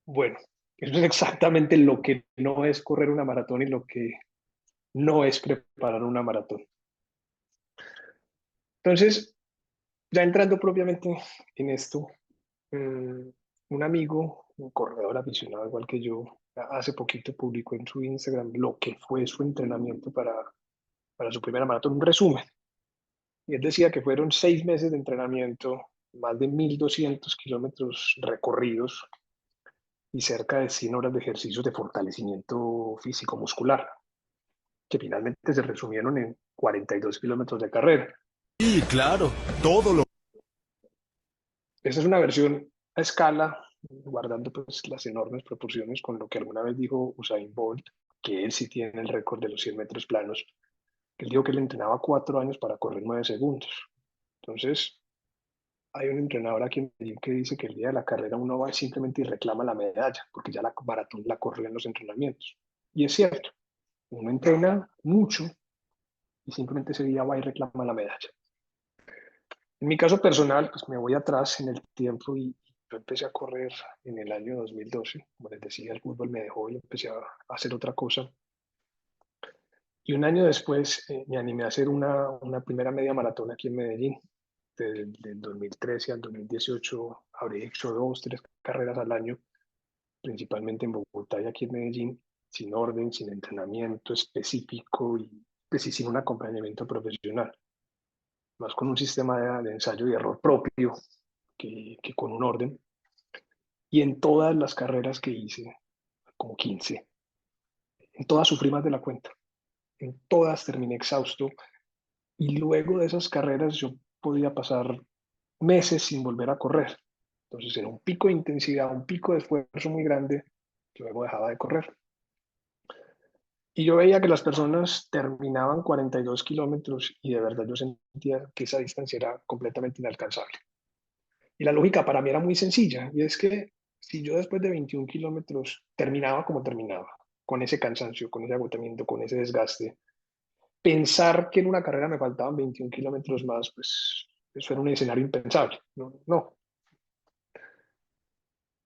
Bueno, eso es exactamente lo que no es correr una maratón y lo que no es preparar una maratón. Entonces, ya entrando propiamente en esto, un amigo, un corredor aficionado igual que yo, hace poquito publicó en su Instagram lo que fue su entrenamiento para su primera maratón, un resumen. Y él decía que fueron 6 meses de entrenamiento más de 1.200 kilómetros recorridos y cerca de 100 horas de ejercicios de fortalecimiento físico-muscular, que finalmente se resumieron en 42 kilómetros de carrera. Y claro, todo lo... Esta es una versión a escala, guardando pues las enormes proporciones con lo que alguna vez dijo Usain Bolt, que él sí tiene el récord de los 100 metros planos. Él dijo que él entrenaba 4 años para correr 9 segundos. Entonces, hay un entrenador aquí en Medellín que dice que el día de la carrera uno va simplemente y reclama la medalla, porque ya la maratón la corrió en los entrenamientos. Y es cierto, uno entrena mucho y simplemente ese día va y reclama la medalla. En mi caso personal, pues me voy atrás en el tiempo y yo empecé a correr en el año 2012. Como les decía, el fútbol me dejó y empecé a hacer otra cosa. Y un año después me animé a hacer una primera media maratón aquí en Medellín. Del 2013 al 2018 habré hecho 2, 3 carreras al año, principalmente en Bogotá y aquí en Medellín, sin orden, sin entrenamiento específico y pues, sin un acompañamiento profesional. Más con un sistema de ensayo y error propio que con un orden. Y en todas las carreras que hice, como 15, en todas sufrí más de la cuenta. En todas terminé exhausto. Y luego de esas carreras yo podía pasar meses sin volver a correr. Entonces era un pico de intensidad, un pico de esfuerzo muy grande, que luego dejaba de correr. Y yo veía que las personas terminaban 42 kilómetros y de verdad yo sentía que esa distancia era completamente inalcanzable. Y la lógica para mí era muy sencilla, y es que si yo después de 21 kilómetros terminaba como terminaba, con ese cansancio, con ese agotamiento, con ese desgaste, pensar que en una carrera me faltaban 21 kilómetros más, pues eso era un escenario impensable. No, no.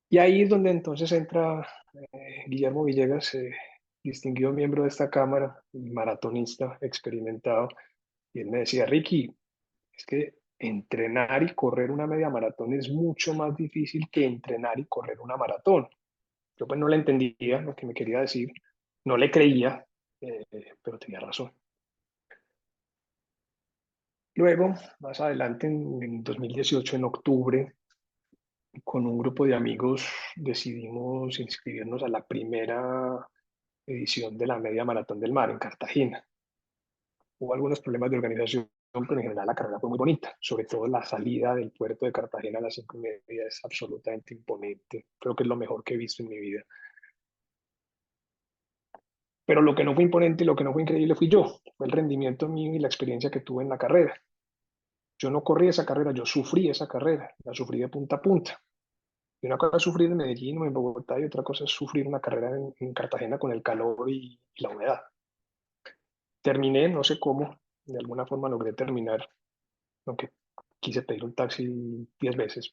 Y ahí es donde entonces entra Guillermo Villegas, distinguido miembro de esta cámara, maratonista experimentado, y él me decía, Ricky, es que entrenar y correr una media maratón es mucho más difícil que entrenar y correr una maratón. Yo pues no le entendía lo que me quería decir, no le creía, pero tenía razón. Luego, más adelante, en 2018, en octubre, con un grupo de amigos decidimos inscribirnos a la primera edición de la Media Maratón del Mar en Cartagena. Hubo algunos problemas de organización, pero en general la carrera fue muy bonita. Sobre todo la salida del puerto de Cartagena a las 5:30 es absolutamente imponente. Creo que es lo mejor que he visto en mi vida. Pero lo que no fue imponente y lo que no fue increíble fui yo. Fue el rendimiento mío y la experiencia que tuve en la carrera. Yo no corrí esa carrera, yo sufrí esa carrera. La sufrí de punta a punta. Y una cosa es sufrir en Medellín o en Bogotá y otra cosa es sufrir una carrera en Cartagena con el calor y la humedad. Terminé, no sé cómo, de alguna forma logré terminar, aunque quise pedir un taxi 10 veces.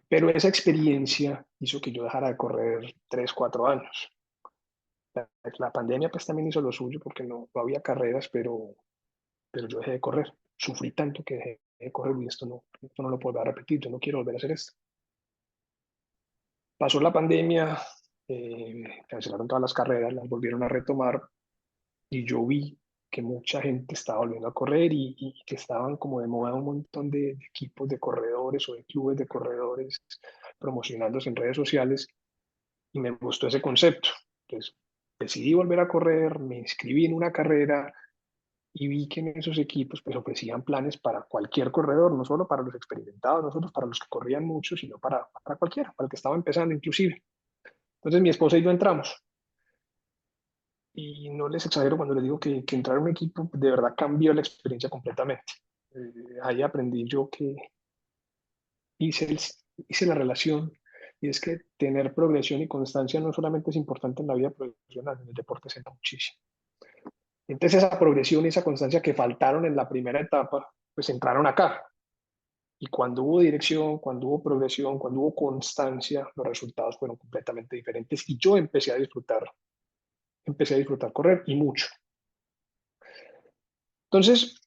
Pero esa experiencia hizo que yo dejara de correr 3, 4 años. La pandemia pues también hizo lo suyo porque no había carreras, pero yo dejé de correr. Sufrí tanto que dejé de correr y esto no lo puedo repetir, yo no quiero volver a hacer esto. Pasó la pandemia, cancelaron todas las carreras, las volvieron a retomar y yo vi que mucha gente estaba volviendo a correr y que estaban como de moda un montón de equipos de corredores o de clubes de corredores promocionándose en redes sociales y me gustó ese concepto. Entonces decidí volver a correr, me inscribí en una carrera y vi que en esos equipos pues ofrecían planes para cualquier corredor, no solo para los experimentados, no solo para los que corrían mucho, sino para cualquiera, para el que estaba empezando inclusive. Entonces mi esposa y yo entramos. Y no les exagero cuando les digo que entrar a un equipo de verdad cambió la experiencia completamente. Ahí aprendí yo que hice la relación y es que tener progresión y constancia no solamente es importante en la vida profesional, en el deporte se da muchísimo. Entonces esa progresión y esa constancia que faltaron en la primera etapa, pues entraron acá. Y cuando hubo dirección, cuando hubo progresión, cuando hubo constancia, los resultados fueron completamente diferentes y yo empecé a disfrutar correr y mucho. Entonces,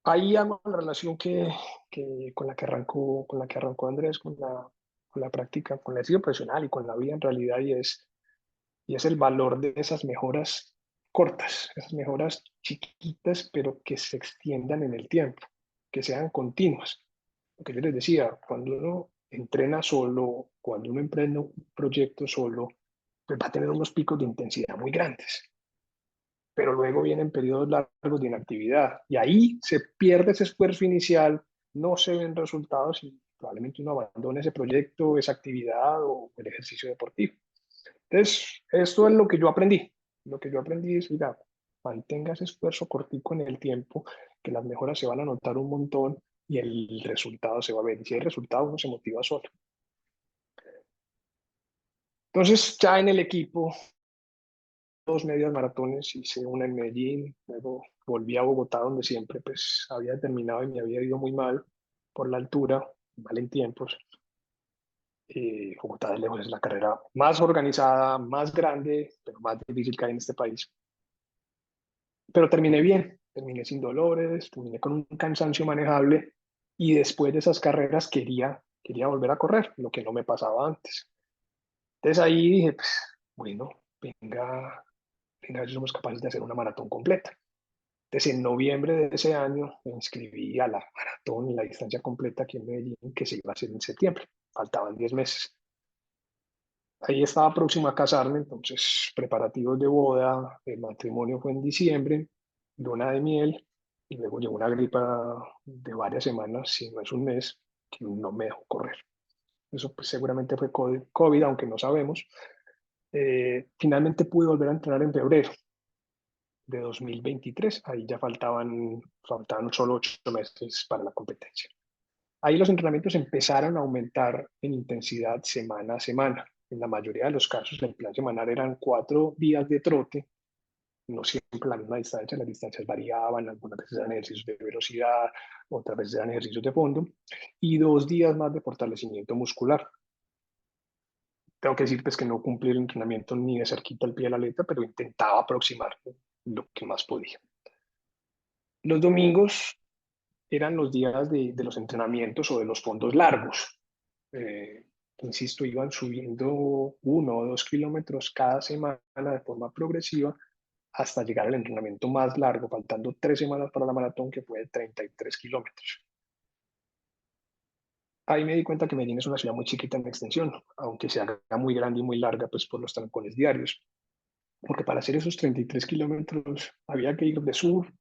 ahí hago la relación con la que arrancó Andrés, con la práctica, con el ejercicio profesional y con la vida en realidad, y es el valor de esas mejoras cortas, esas mejoras chiquitas, pero que se extiendan en el tiempo, que sean continuas. lo que yo les decía, cuando uno entrena solo, cuando uno emprende un proyecto solo, pues va a tener unos picos de intensidad muy grandes, pero luego vienen periodos largos de inactividad y ahí se pierde ese esfuerzo inicial, no se ven resultados y probablemente uno abandone ese proyecto, esa actividad o el ejercicio deportivo. Entonces, esto es lo que yo aprendí. Lo que yo aprendí es, mira, mantenga ese esfuerzo cortico en el tiempo, que las mejoras se van a notar un montón y el resultado se va a ver. Y si hay resultado, uno se motiva solo. Entonces, ya en el equipo, 2 medias maratones, hice una en Medellín, luego volví a Bogotá, donde siempre pues había terminado y me había ido muy mal por la altura, mal en tiempos. Bogotá de lejos es la carrera más organizada, más grande, pero más difícil que hay en este país. Pero terminé bien, terminé sin dolores, terminé con un cansancio manejable y después de esas carreras quería volver a correr, lo que no me pasaba antes. Entonces ahí dije, pues, bueno, venga, a ver si somos capaces de hacer una maratón completa. Entonces en noviembre de ese año me inscribí a la maratón, la distancia completa aquí en Medellín, que se iba a hacer en septiembre. Faltaban 10 meses. Ahí estaba próximo a casarme, entonces preparativos de boda, el matrimonio fue en diciembre, luna de miel, y luego llegó una gripa de varias semanas, si no es un mes, que no me dejó correr. Eso pues seguramente fue COVID, aunque no sabemos. Finalmente pude volver a entrenar en febrero de 2023, ahí ya faltaban solo 8 meses para la competencia. Ahí los entrenamientos empezaron a aumentar en intensidad semana a semana. En la mayoría de los casos, el plan semanal eran 4 días de trote, no siempre la misma distancia, las distancias variaban, algunas veces eran ejercicios de velocidad, otras veces eran ejercicios de fondo, y 2 días más de fortalecimiento muscular. Tengo que decir pues, que no cumplí el entrenamiento ni de cerquita al pie de la letra, pero intentaba aproximarme lo que más podía. Los domingos eran los días de los entrenamientos o de los fondos largos. Insisto, iban subiendo 1 o 2 kilómetros cada semana de forma progresiva hasta llegar al entrenamiento más largo, faltando 3 semanas para la maratón, que fue de 33 kilómetros. Ahí me di cuenta que Medellín es una ciudad muy chiquita en extensión, aunque se haga muy grande y muy larga, pues por los trancones diarios. Porque para hacer esos 33 kilómetros había que ir de sur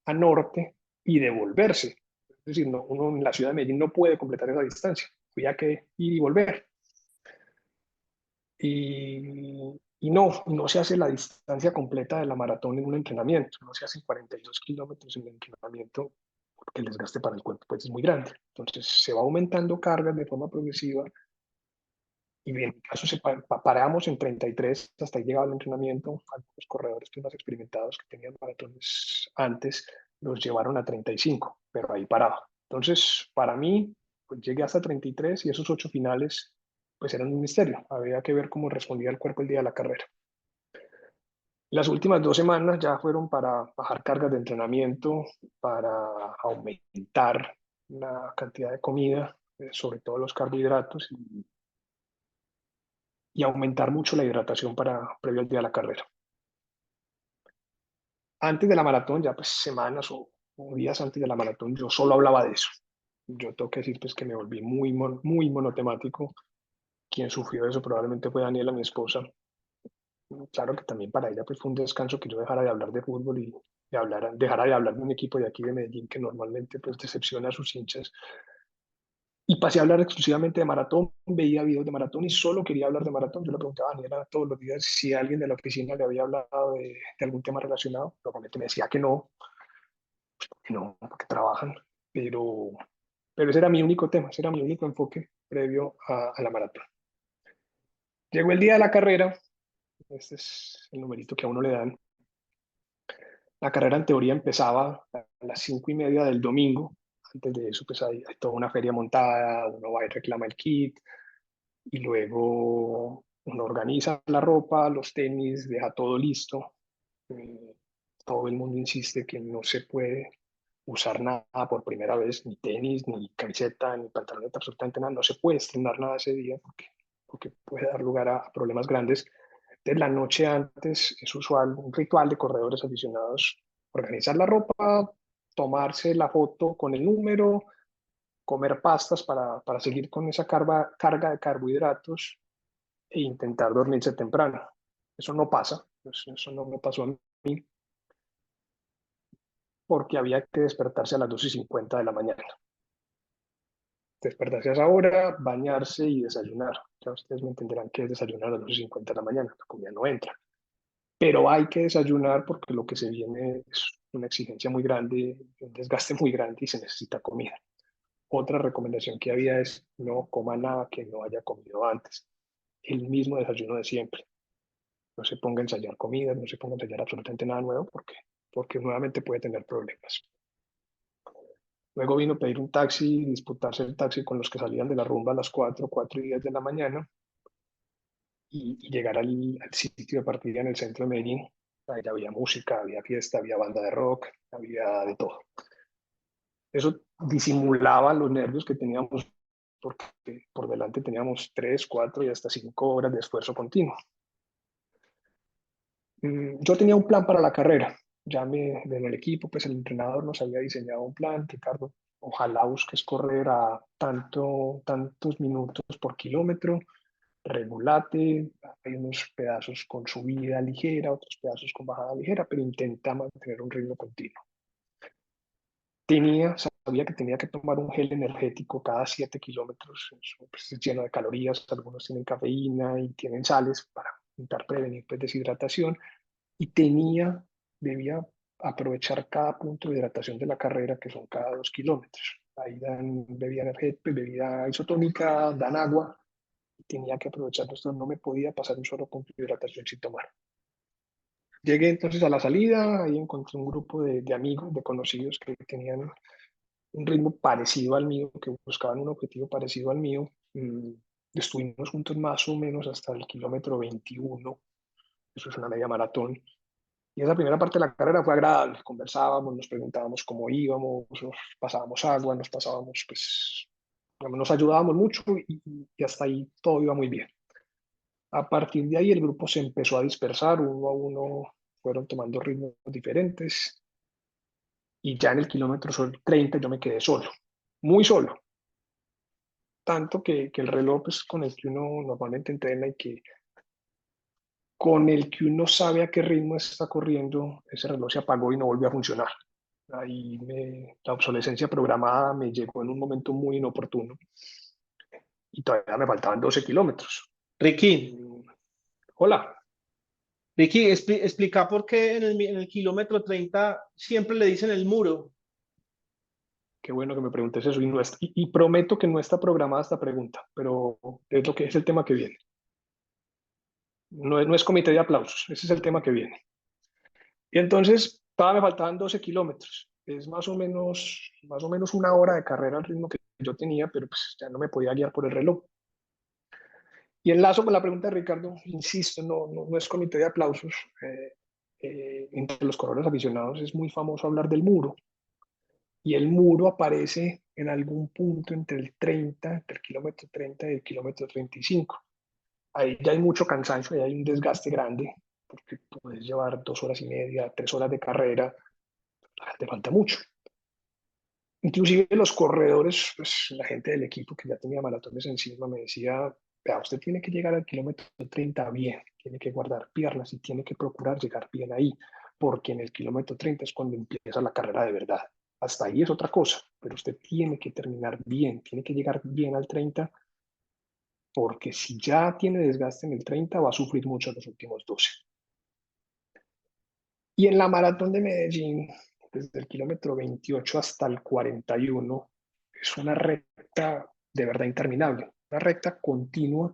a norte y devolverse. Es decir, uno en la ciudad de Medellín no puede completar esa distancia. Había que ir y volver. Y no se hace la distancia completa de la maratón en un entrenamiento. No se hacen 42 kilómetros en el entrenamiento porque el desgaste para el cuerpo pues, es muy grande. Entonces se va aumentando cargas de forma progresiva y en mi caso paramos en 33 hasta ahí llegaba el entrenamiento. Algunos corredores más experimentados que tenían maratones antes los llevaron a 35, pero ahí paraba. Entonces, para mí, pues llegué hasta 33 y esos 8 finales pues eran un misterio. Había que ver cómo respondía el cuerpo el día de la carrera. Las últimas 2 semanas ya fueron para bajar cargas de entrenamiento, para aumentar la cantidad de comida, sobre todo los carbohidratos, y aumentar mucho la hidratación previo al día de la carrera. Antes de la maratón, ya pues semanas o días antes de la maratón, yo solo hablaba de eso. Yo tengo que decir pues que me volví muy monotemático. Quien sufrió eso probablemente fue Daniela, mi esposa. Claro que también para ella pues fue un descanso que yo dejara de hablar de fútbol y dejara de hablar de un equipo de aquí de Medellín que normalmente pues decepciona a sus hinchas. Y pasé a hablar exclusivamente de maratón, veía videos de maratón y solo quería hablar de maratón. Yo le preguntaba a Daniela todos los días si alguien de la oficina le había hablado de algún tema relacionado. Normalmente me decía que no, porque trabajan, pero ese era mi único tema, ese era mi único enfoque previo a la maratón. Llegó el día de la carrera, este es el numerito que a uno le dan. La carrera en teoría empezaba a las 5:30 del domingo. Antes de eso, pues hay toda una feria montada, uno va y reclama el kit, y luego uno organiza la ropa, los tenis, deja todo listo. Todo el mundo insiste que no se puede usar nada por primera vez, ni tenis, ni camiseta, ni pantaloneta, absolutamente nada. No se puede estrenar nada ese día porque puede dar lugar a problemas grandes. Entonces, la noche antes es usual, un ritual de corredores aficionados, organizar la ropa, tomarse la foto con el número, comer pastas para seguir con esa carga de carbohidratos e intentar dormirse temprano. Eso no pasa, eso no me pasó a mí, porque había que despertarse a las 2:50 de la mañana. Despertarse a esa hora, bañarse y desayunar. Ya ustedes me entenderán que es desayunar a las 2:50 de la mañana, la comida no entra. Pero hay que desayunar porque lo que se viene es una exigencia muy grande, un desgaste muy grande y se necesita comida. Otra recomendación que había es no coma nada que no haya comido antes. El mismo desayuno de siempre. No se ponga a ensayar comidas, no se ponga a ensayar absolutamente nada nuevo porque nuevamente puede tener problemas. Luego vino a pedir un taxi, disputarse el taxi con los que salían de la rumba a las 4:10 de la mañana y llegar al sitio de partida en el centro de Medellín. Ahí había música, había fiesta, había banda de rock, había de todo. Eso disimulaba los nervios que teníamos porque por delante teníamos 3, 4 y hasta 5 horas de esfuerzo continuo. Yo tenía un plan para la carrera. Ya en el equipo, pues el entrenador nos había diseñado un plan. Ricardo, ojalá busques correr a tantos minutos por kilómetro, regulate, hay unos pedazos con subida ligera, otros pedazos con bajada ligera, pero intenta mantener un ritmo continuo. Sabía que tenía que tomar un gel energético cada 7 kilómetros, pues, es lleno de calorías, algunos tienen cafeína y tienen sales para intentar prevenir pues, deshidratación, y debía aprovechar cada punto de hidratación de la carrera, que son cada 2 kilómetros. Ahí dan bebida energética, bebida isotónica, dan agua, y tenía que aprovechar esto, no me podía pasar un solo punto de hidratación sin tomar. Llegué entonces a la salida, ahí encontré un grupo de amigos, de conocidos que tenían un ritmo parecido al mío, que buscaban un objetivo parecido al mío. Estuvimos juntos más o menos hasta el kilómetro 21, eso es una media maratón. Y esa primera parte de la carrera fue agradable, conversábamos, nos preguntábamos cómo íbamos, nos pasábamos agua, nos ayudábamos mucho y hasta ahí todo iba muy bien. A partir de ahí el grupo se empezó a dispersar, uno a uno fueron tomando ritmos diferentes y ya en el kilómetro 30 yo me quedé solo, muy solo. Tanto que el reloj pues, con el que uno normalmente entrena y con el que uno sabe a qué ritmo está corriendo, ese reloj se apagó y no volvió a funcionar. Ahí la obsolescencia programada me llegó en un momento muy inoportuno y todavía me faltaban 12 kilómetros. Ricky, Hola. Ricky, explica por qué en el kilómetro 30 siempre le dicen el muro. Qué bueno que me preguntes eso y prometo que no está programada esta pregunta, pero es lo que es el tema que viene. No es comité de aplausos, ese es el tema que viene. Y entonces todavía me faltaban 12 kilómetros. Es más o menos una hora de carrera al ritmo que yo tenía, pero pues ya no me podía guiar por el reloj. Y enlazo con la pregunta de Ricardo, insisto, no es comité de aplausos. Entre los corredores aficionados es muy famoso hablar del muro. Y el muro aparece en algún punto entre el kilómetro 30 y el kilómetro 35. Ahí ya hay mucho cansancio, ahí hay un desgaste grande, porque puedes llevar 2 horas y media, 3 horas de carrera, te falta mucho. Inclusive los corredores, pues la gente del equipo que ya tenía maratones encima me decía, vea, usted tiene que llegar al kilómetro 30 bien, tiene que guardar piernas y tiene que procurar llegar bien ahí, porque en el kilómetro 30 es cuando empieza la carrera de verdad. Hasta ahí es otra cosa, pero usted tiene que terminar bien, tiene que llegar bien al 30, porque si ya tiene desgaste en el 30 va a sufrir mucho en los últimos 12. Y en la maratón de Medellín, desde el kilómetro 28 hasta el 41, es una recta de verdad interminable, una recta continua.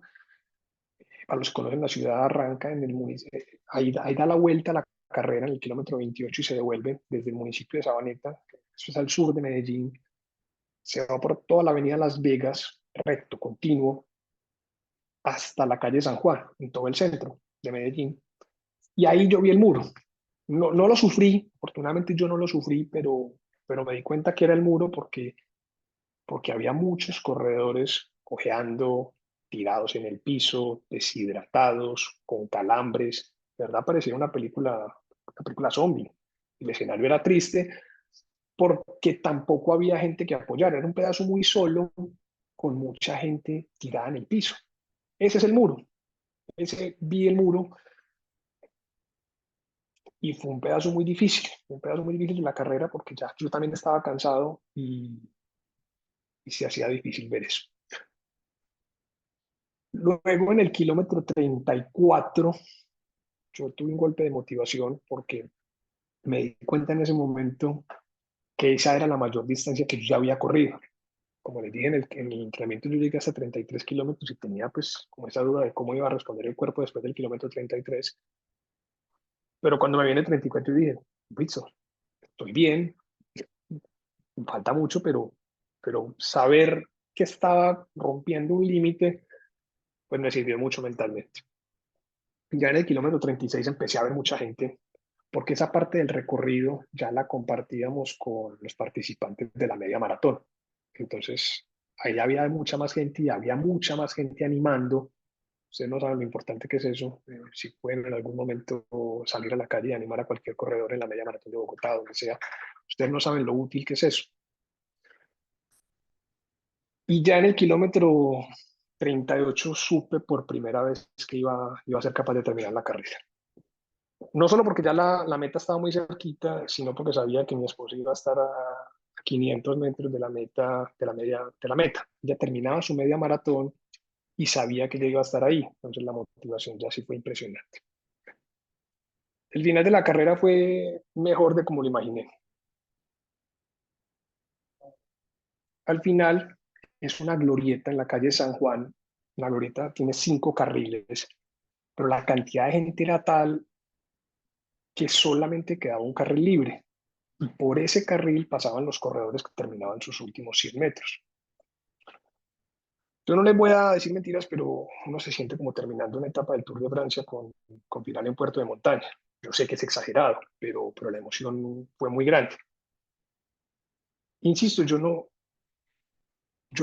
Para los que conocen la ciudad, arranca en el municipio, ahí da la vuelta a la carrera en el kilómetro 28 y se devuelve desde el municipio de Sabaneta, eso es al sur de Medellín, se va por toda la avenida Las Vegas, recto, continuo, hasta la calle San Juan, en todo el centro de Medellín. Y ahí yo vi el muro. No lo sufrí, afortunadamente yo no lo sufrí, pero me di cuenta que era el muro porque había muchos corredores cojeando, tirados en el piso, deshidratados, con calambres. De verdad parecía una película zombie. El escenario era triste porque tampoco había gente que apoyara. Era un pedazo muy solo, con mucha gente tirada en el piso. Ese es el muro. Vi el muro y fue un pedazo muy difícil de la carrera porque ya yo también estaba cansado y se hacía difícil ver eso. Luego en el kilómetro 34 yo tuve un golpe de motivación porque me di cuenta en ese momento que esa era la mayor distancia que yo ya había corrido. Como les dije, en el entrenamiento yo llegué hasta 33 kilómetros y tenía pues como esa duda de cómo iba a responder el cuerpo después del kilómetro 33. Pero cuando me viene 34 dije, Wilson, estoy bien, me falta mucho, pero saber que estaba rompiendo un límite, pues me sirvió mucho mentalmente. Ya en el kilómetro 36 empecé a ver mucha gente, porque esa parte del recorrido ya la compartíamos con los participantes de la media maratón. Entonces, ahí había mucha más gente y había mucha más gente animando. Ustedes no saben lo importante que es eso. Si pueden en algún momento salir a la calle y animar a cualquier corredor en la media maratón de Bogotá, donde sea, ustedes no saben lo útil que es eso. Y ya en el kilómetro 38 supe por primera vez que iba a ser capaz de terminar la carrera. No solo porque ya la meta estaba muy cerquita, sino porque sabía que mi esposa iba a estar a 500 metros de la meta, de la meta. Ella terminaba su media maratón y sabía que ella iba a estar ahí. Entonces la motivación ya sí fue impresionante. El final de la carrera fue mejor de como lo imaginé. Al final es una glorieta en la calle San Juan. La glorieta tiene 5 carriles, pero la cantidad de gente era tal que solamente quedaba un carril libre. Y por ese carril pasaban los corredores que terminaban sus últimos 100 metros. Yo no les voy a decir mentiras, pero uno se siente como terminando una etapa del Tour de Francia con final en Puerto de Montaña. Yo sé que es exagerado, pero la emoción fue muy grande. Insisto, yo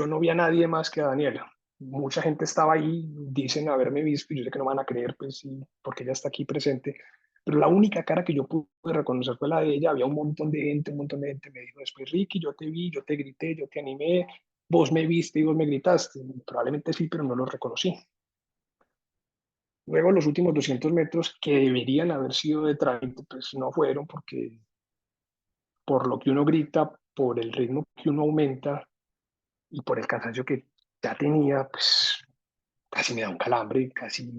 no vi a nadie más que a Daniela. Mucha gente estaba ahí, dicen haberme visto, y yo sé que no van a creer, pues sí, porque ella está aquí presente. Pero la única cara que yo pude reconocer fue la de ella. Había un montón de gente me dijo después, Ricky, yo te vi, yo te grité, yo te animé, vos me viste y vos me gritaste. Probablemente sí, pero no lo reconocí. Luego los últimos 200 metros que deberían haber sido de trámite, pues no fueron porque por lo que uno grita, por el ritmo que uno aumenta y por el cansancio que ya tenía, pues casi me da un calambre, casi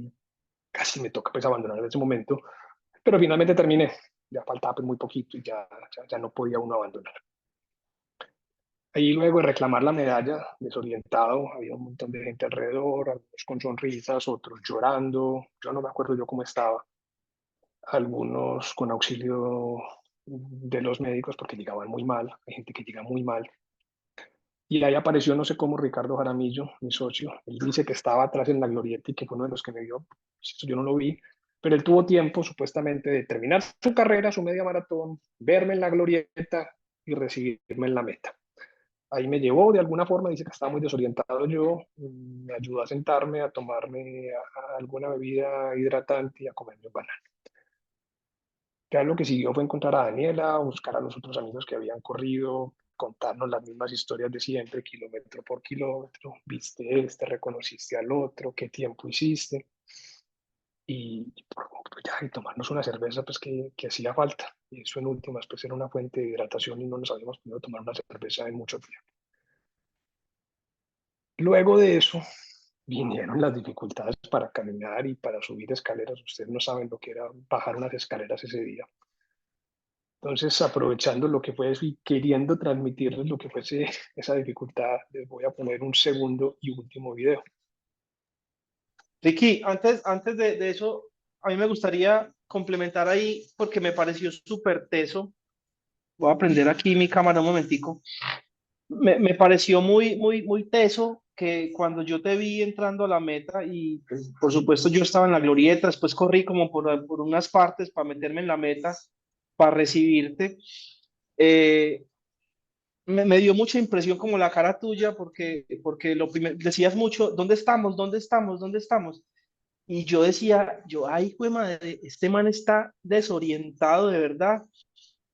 me toca pues abandonar en ese momento, pero finalmente terminé. Ya faltaba pues muy poquito y ya no podía uno abandonar. Ahí luego de reclamar la medalla, desorientado, había un montón de gente alrededor, algunos con sonrisas, otros llorando, yo no me acuerdo yo cómo estaba, algunos con auxilio de los médicos porque llegaban muy mal, hay gente que llega muy mal. Y ahí apareció, no sé cómo, Ricardo Jaramillo, mi socio. Él dice que estaba atrás en la glorieta y que fue uno de los que me vio. Yo no lo vi, pero él tuvo tiempo supuestamente de terminar su carrera, su media maratón, verme en la glorieta y recibirme en la meta. Ahí me llevó de alguna forma, dice que estaba muy desorientado yo, me ayudó a sentarme, a tomarme alguna bebida hidratante y a comerme un banano. Ya lo que siguió fue encontrar a Daniela, buscar a los otros amigos que habían corrido, contarnos las mismas historias de siempre, kilómetro por kilómetro, viste este, reconociste al otro, qué tiempo hiciste, y ya, y tomarnos una cerveza pues que hacía falta. Y eso en últimas pues era una fuente de hidratación y no nos habíamos podido tomar una cerveza en mucho tiempo. Luego de eso vinieron las dificultades para caminar y para subir escaleras. Ustedes no saben lo que era bajar unas escaleras ese día. Entonces, aprovechando lo que fue eso y queriendo transmitirles lo que fuese esa dificultad, les voy a poner un segundo y último video. Ricky, antes de eso, a mí me gustaría complementar ahí porque me pareció súper teso. Voy a prender aquí mi cámara un momentico. Me pareció muy teso que cuando yo te vi entrando a la meta y pues, por supuesto yo estaba en la glorieta, después corrí como por unas partes para meterme en la meta, para recibirte. Me dio mucha impresión como la cara tuya porque lo primero, decías mucho, ¿dónde estamos? ¿Dónde estamos? ¿Dónde estamos? Y yo decía, ay, güey, madre, este man está desorientado de verdad.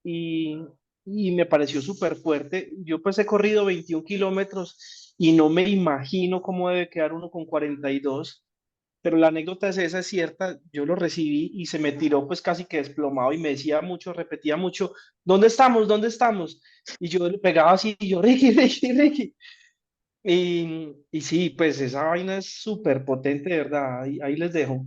Y y me pareció súper fuerte. Yo pues he corrido 21 kilómetros y no me imagino cómo debe quedar uno con 42, pero la anécdota es esa, es cierta. Yo lo recibí y se me tiró pues casi que desplomado y me decía mucho, repetía mucho, ¿dónde estamos? ¿Dónde estamos? Y yo le pegaba así y yo, Ricky, Ricky, Ricky. Y sí, pues esa vaina es súper potente, de verdad. Ahí les dejo.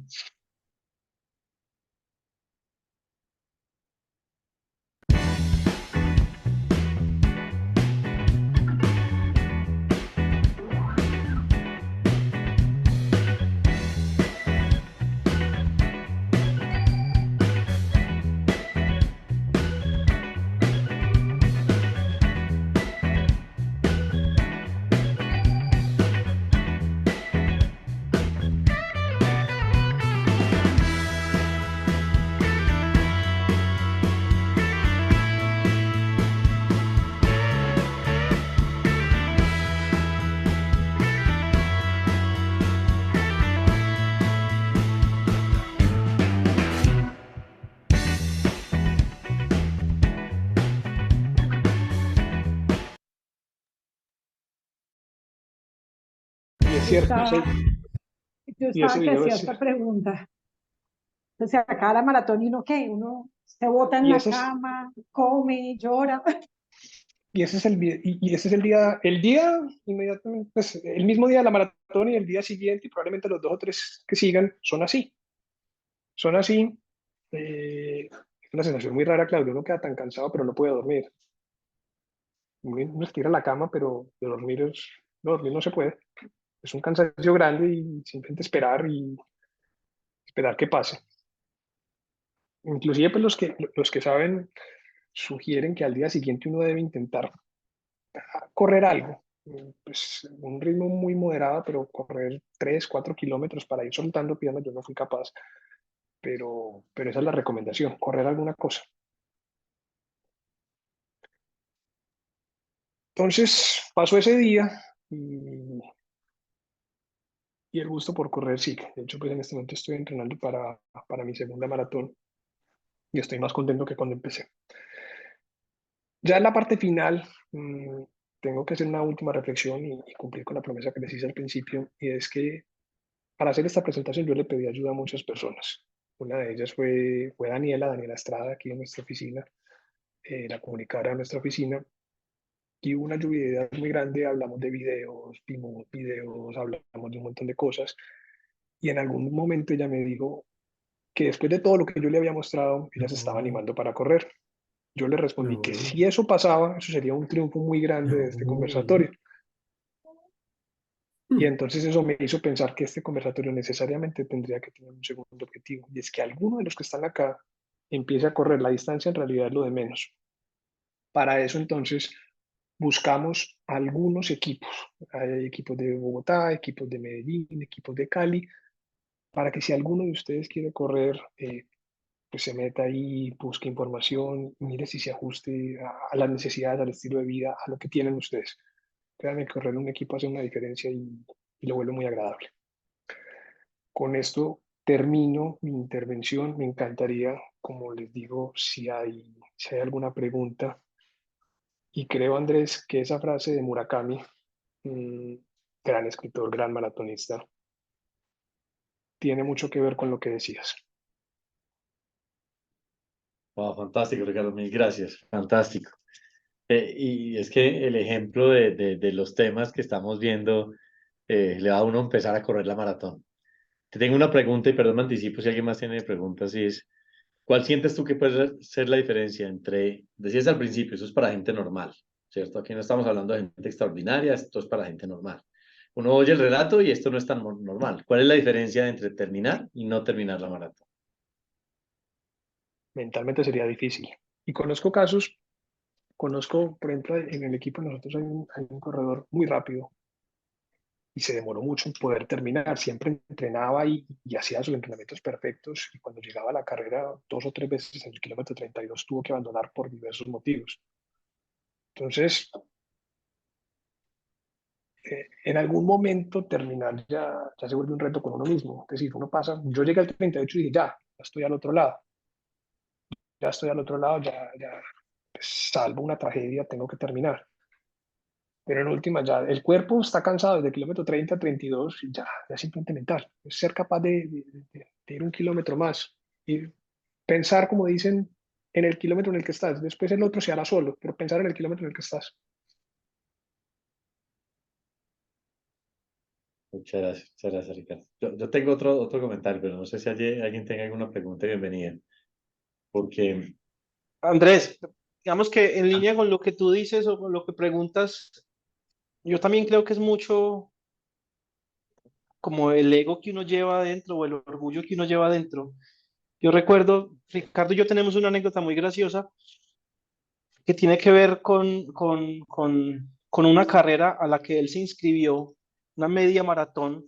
Y es Yo cierto, estaba, yo y ese estaba que video hacía es, esta pregunta. Entonces, acá la maratón y uno, ¿qué? Uno se bota en y la ese es, cama, come, llora. y ese es y ese es el día inmediatamente, pues el mismo día de la maratón y el día siguiente, y probablemente los 2 o 3 que sigan, son así. Es una sensación muy rara, Claudio, uno queda tan cansado, pero no puede dormir. Uno estira la cama, pero dormir no se puede. Es un cansancio grande y simplemente esperar y esperar que pase. Inclusive pues los que saben sugieren que al día siguiente uno debe intentar correr algo, pues un ritmo muy moderado, pero correr 3 4 kilómetros para ir soltando piernas, yo no fui capaz, pero esa es la recomendación, correr alguna cosa. Entonces pasó ese día y el gusto por correr sigue. De hecho, pues en este momento estoy entrenando para mi segunda maratón y estoy más contento que cuando empecé. Ya en la parte final, tengo que hacer una última reflexión y cumplir con la promesa que les hice al principio, y es que para hacer esta presentación yo le pedí ayuda a muchas personas. Una de ellas fue Daniela Estrada, aquí en nuestra oficina, la comunicadora de nuestra oficina, y hubo una lluvia de ideas muy grande, hablamos de videos, vimos videos, hablamos de un montón de cosas, y en algún momento ella me dijo que después de todo lo que yo le había mostrado, ella se estaba animando para correr. Yo le respondí que si eso pasaba, eso sería un triunfo muy grande de este conversatorio. Y entonces eso me hizo pensar que este conversatorio necesariamente tendría que tener un segundo objetivo, y es que alguno de los que están acá empiece a correr. La distancia en realidad es lo de menos. Para eso entonces buscamos algunos equipos. Hay equipos de Bogotá, equipos de Medellín, equipos de Cali, para que si alguno de ustedes quiere correr, pues se meta ahí, busque información, mire si se ajuste a las necesidades, al estilo de vida, a lo que tienen ustedes. Créanme que correr un equipo hace una diferencia y lo vuelve muy agradable. Con esto termino mi intervención. Me encantaría, como les digo, si hay alguna pregunta. Y creo, Andrés, que esa frase de Murakami, gran escritor, gran maratonista, tiene mucho que ver con lo que decías. Wow, fantástico, Ricardo, mil gracias, fantástico. Y es que el ejemplo de los temas que estamos viendo le va a uno a empezar a correr la maratón. Te tengo una pregunta y perdón, me anticipo si alguien más tiene preguntas, y es, ¿cuál sientes tú que puede ser la diferencia entre, decías al principio, eso es para gente normal, ¿cierto? Aquí no estamos hablando de gente extraordinaria, esto es para gente normal. Uno oye el relato y esto no es tan normal. ¿Cuál es la diferencia entre terminar y no terminar la maratón? Mentalmente sería difícil. Y conozco casos, por ejemplo, en el equipo de nosotros hay un corredor muy rápido y se demoró mucho en poder terminar. Siempre entrenaba y hacía sus entrenamientos perfectos, y cuando llegaba a la carrera 2 o 3 veces en el kilómetro 32 tuvo que abandonar por diversos motivos. Entonces, en algún momento terminar ya se vuelve un reto con uno mismo. Es decir, uno pasa, yo llegué al 38 y dije, ya estoy al otro lado, ya estoy al otro lado, ya pues, salvo una tragedia, tengo que terminar. Pero en última, ya el cuerpo está cansado desde el kilómetro 30 a 32, y ya es simplemente mental. Es ser capaz de ir un kilómetro más y pensar, como dicen, en el kilómetro en el que estás. Después el otro se hará solo, pero pensar en el kilómetro en el que estás. Muchas gracias, Ricardo. Yo tengo otro comentario, pero no sé si alguien tenga alguna pregunta, bienvenida. Porque Andrés, digamos que en línea con lo que tú dices o con lo que preguntas, yo también creo que es mucho como el ego que uno lleva adentro o el orgullo que uno lleva adentro. Yo recuerdo, Ricardo y yo tenemos una anécdota muy graciosa que tiene que ver con una carrera a la que él se inscribió, una media maratón,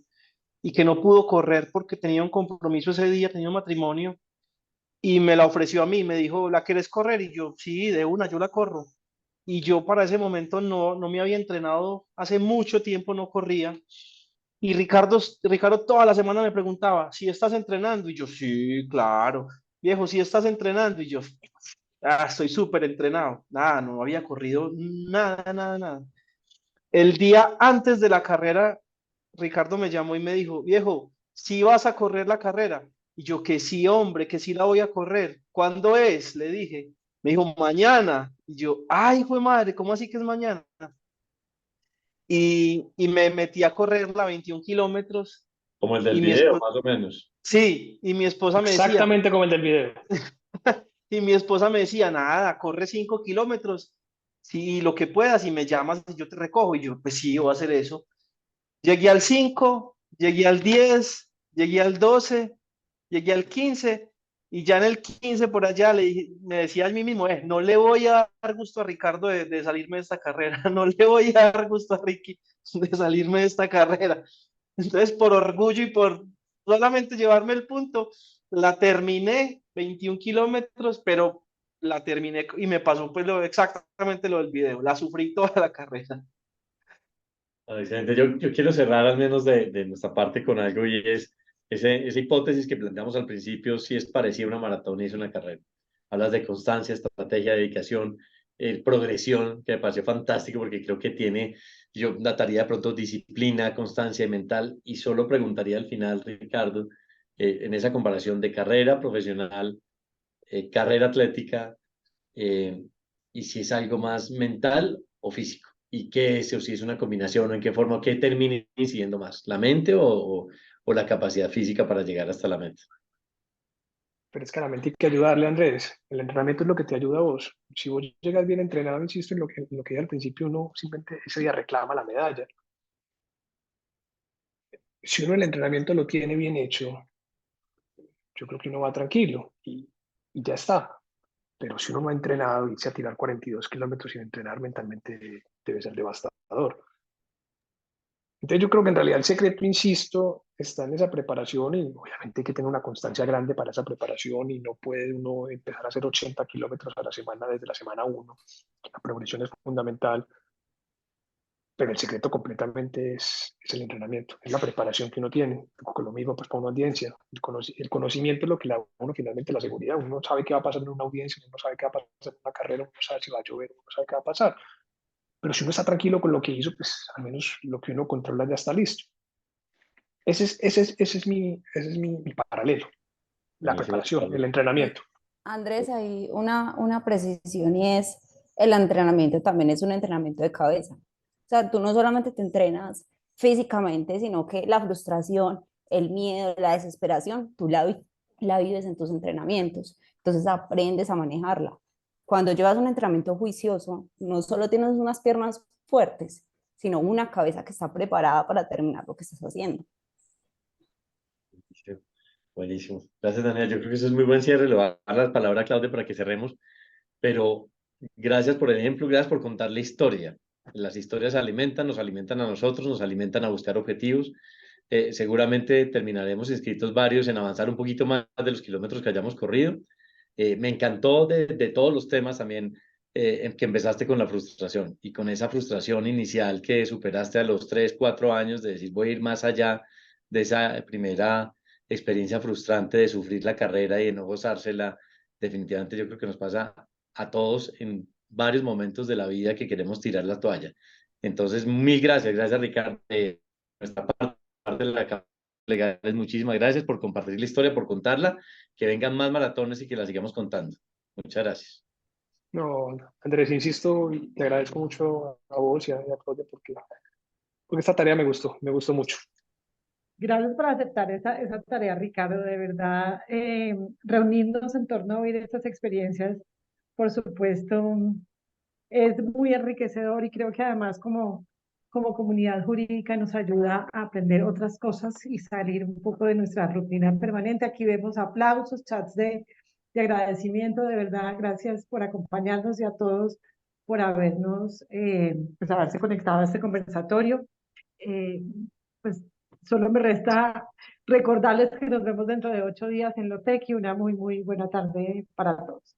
y que no pudo correr porque tenía un compromiso ese día, tenía un matrimonio, y me la ofreció a mí, me dijo, ¿la quieres correr? Y yo, sí, de una, yo la corro. Y yo para ese momento no me había entrenado, hace mucho tiempo no corría. Y Ricardo toda la semana me preguntaba, ¿si estás entrenando? Y yo, sí, claro. Viejo, ¿si estás entrenando? Y yo, estoy súper entrenado. Nada, no había corrido nada, nada, nada. El día antes de la carrera, Ricardo me llamó y me dijo, viejo, ¿si vas a correr la carrera? Y yo, que sí, hombre, que sí la voy a correr. ¿Cuándo es? Le dije. Me dijo, mañana. Y yo, ay, fue madre, ¿cómo así que es mañana? Y me metí a correr la 21 kilómetros como el del y mi video, esposa, más o menos. sí, y mi esposa me decía, Exactamente como el del video. y mi esposa me decía, nada, corre 5 kilómetros, sí, lo que puedas y me llamas y yo te recojo. Y yo, pues sí, voy a hacer eso. Llegué al 5, llegué al 10, llegué al 12, llegué al 15 y ya en el 15 por allá me decía a mí mismo, no le voy a dar gusto a Ricardo de salirme de esta carrera, no le voy a dar gusto a Ricky de salirme de esta carrera. Entonces, por orgullo y por solamente llevarme el punto, la terminé, 21 kilómetros, pero la terminé y me pasó pues exactamente lo del video, la sufrí toda la carrera. Excelente. Yo quiero cerrar al menos de nuestra parte con algo y es esa hipótesis que planteamos al principio, si es parecida a una maratón y es una carrera. Hablas de constancia, estrategia, dedicación, progresión, que me pareció fantástico porque creo que tiene, yo dataría de pronto disciplina, constancia y mental y solo preguntaría al final, Ricardo, en esa comparación de carrera profesional, carrera atlética, y si es algo más mental o físico. ¿Y qué es? O si es una combinación, o en qué forma, o qué termina incidiendo más, la mente o la capacidad física para llegar hasta la mente. Pero es que a la mente hay que ayudarle, Andrés. El entrenamiento es lo que te ayuda a vos. Si vos llegas bien entrenado, insisto en lo que dije al principio, uno simplemente ese día reclama la medalla. Si uno el entrenamiento lo tiene bien hecho, yo creo que uno va tranquilo y ya está. Pero si uno no ha entrenado, irse a tirar 42 kilómetros sin entrenar mentalmente debe ser devastador. Entonces yo creo que en realidad el secreto, insisto, está en esa preparación y obviamente hay que tener una constancia grande para esa preparación y no puede uno empezar a hacer 80 kilómetros a la semana desde la semana 1. La progresión es fundamental, pero el secreto completamente es el entrenamiento, es la preparación que uno tiene. Con lo mismo pues para una audiencia. El conocimiento es lo que le da a uno finalmente la seguridad. Uno sabe qué va a pasar en una audiencia, uno sabe qué va a pasar en una carrera, uno sabe si va a llover, uno sabe qué va a pasar. Pero si uno está tranquilo con lo que hizo, pues al menos lo que uno controla ya está listo. Ese es mi paralelo, la preparación, el entrenamiento. Andrés, hay una precisión y es el entrenamiento también es un entrenamiento de cabeza. O sea, tú no solamente te entrenas físicamente, sino que la frustración, el miedo, la desesperación, la vives en tus entrenamientos. Entonces aprendes a manejarla. Cuando llevas un entrenamiento juicioso, no solo tienes unas piernas fuertes, sino una cabeza que está preparada para terminar lo que estás haciendo. Buenísimo. Gracias, Daniel. Yo creo que eso es muy buen cierre. Le voy a dar la palabra a Claudia para que cerremos. Pero gracias por el ejemplo, gracias por contar la historia. Las historias alimentan, nos alimentan a nosotros, nos alimentan a buscar objetivos. Seguramente terminaremos inscritos varios en avanzar un poquito más de los kilómetros que hayamos corrido. Me encantó de todos los temas también que empezaste con la frustración y con esa frustración inicial que superaste a los 3, 4 años de decir voy a ir más allá de esa primera experiencia frustrante de sufrir la carrera y de no gozársela. Definitivamente yo creo que nos pasa a todos en varios momentos de la vida que queremos tirar la toalla. Entonces, mil gracias, gracias Ricardo. Nuestra parte de la legales, muchísimas gracias por compartir la historia, por contarla, que vengan más maratones y que la sigamos contando. Muchas gracias. No, Andrés, insisto, y te agradezco mucho a vos y a Claudia porque esta tarea me gustó mucho. Gracias por aceptar esa tarea, Ricardo. De verdad, reunirnos en torno a oír estas experiencias, por supuesto, es muy enriquecedor y creo que además como comunidad jurídica nos ayuda a aprender otras cosas y salir un poco de nuestra rutina permanente. Aquí vemos aplausos, chats de agradecimiento, de verdad, gracias por acompañarnos y a todos por habernos, pues haberse conectado a este conversatorio. Pues solo me resta recordarles que nos vemos dentro de 8 días en Lotec y una muy, muy buena tarde para todos.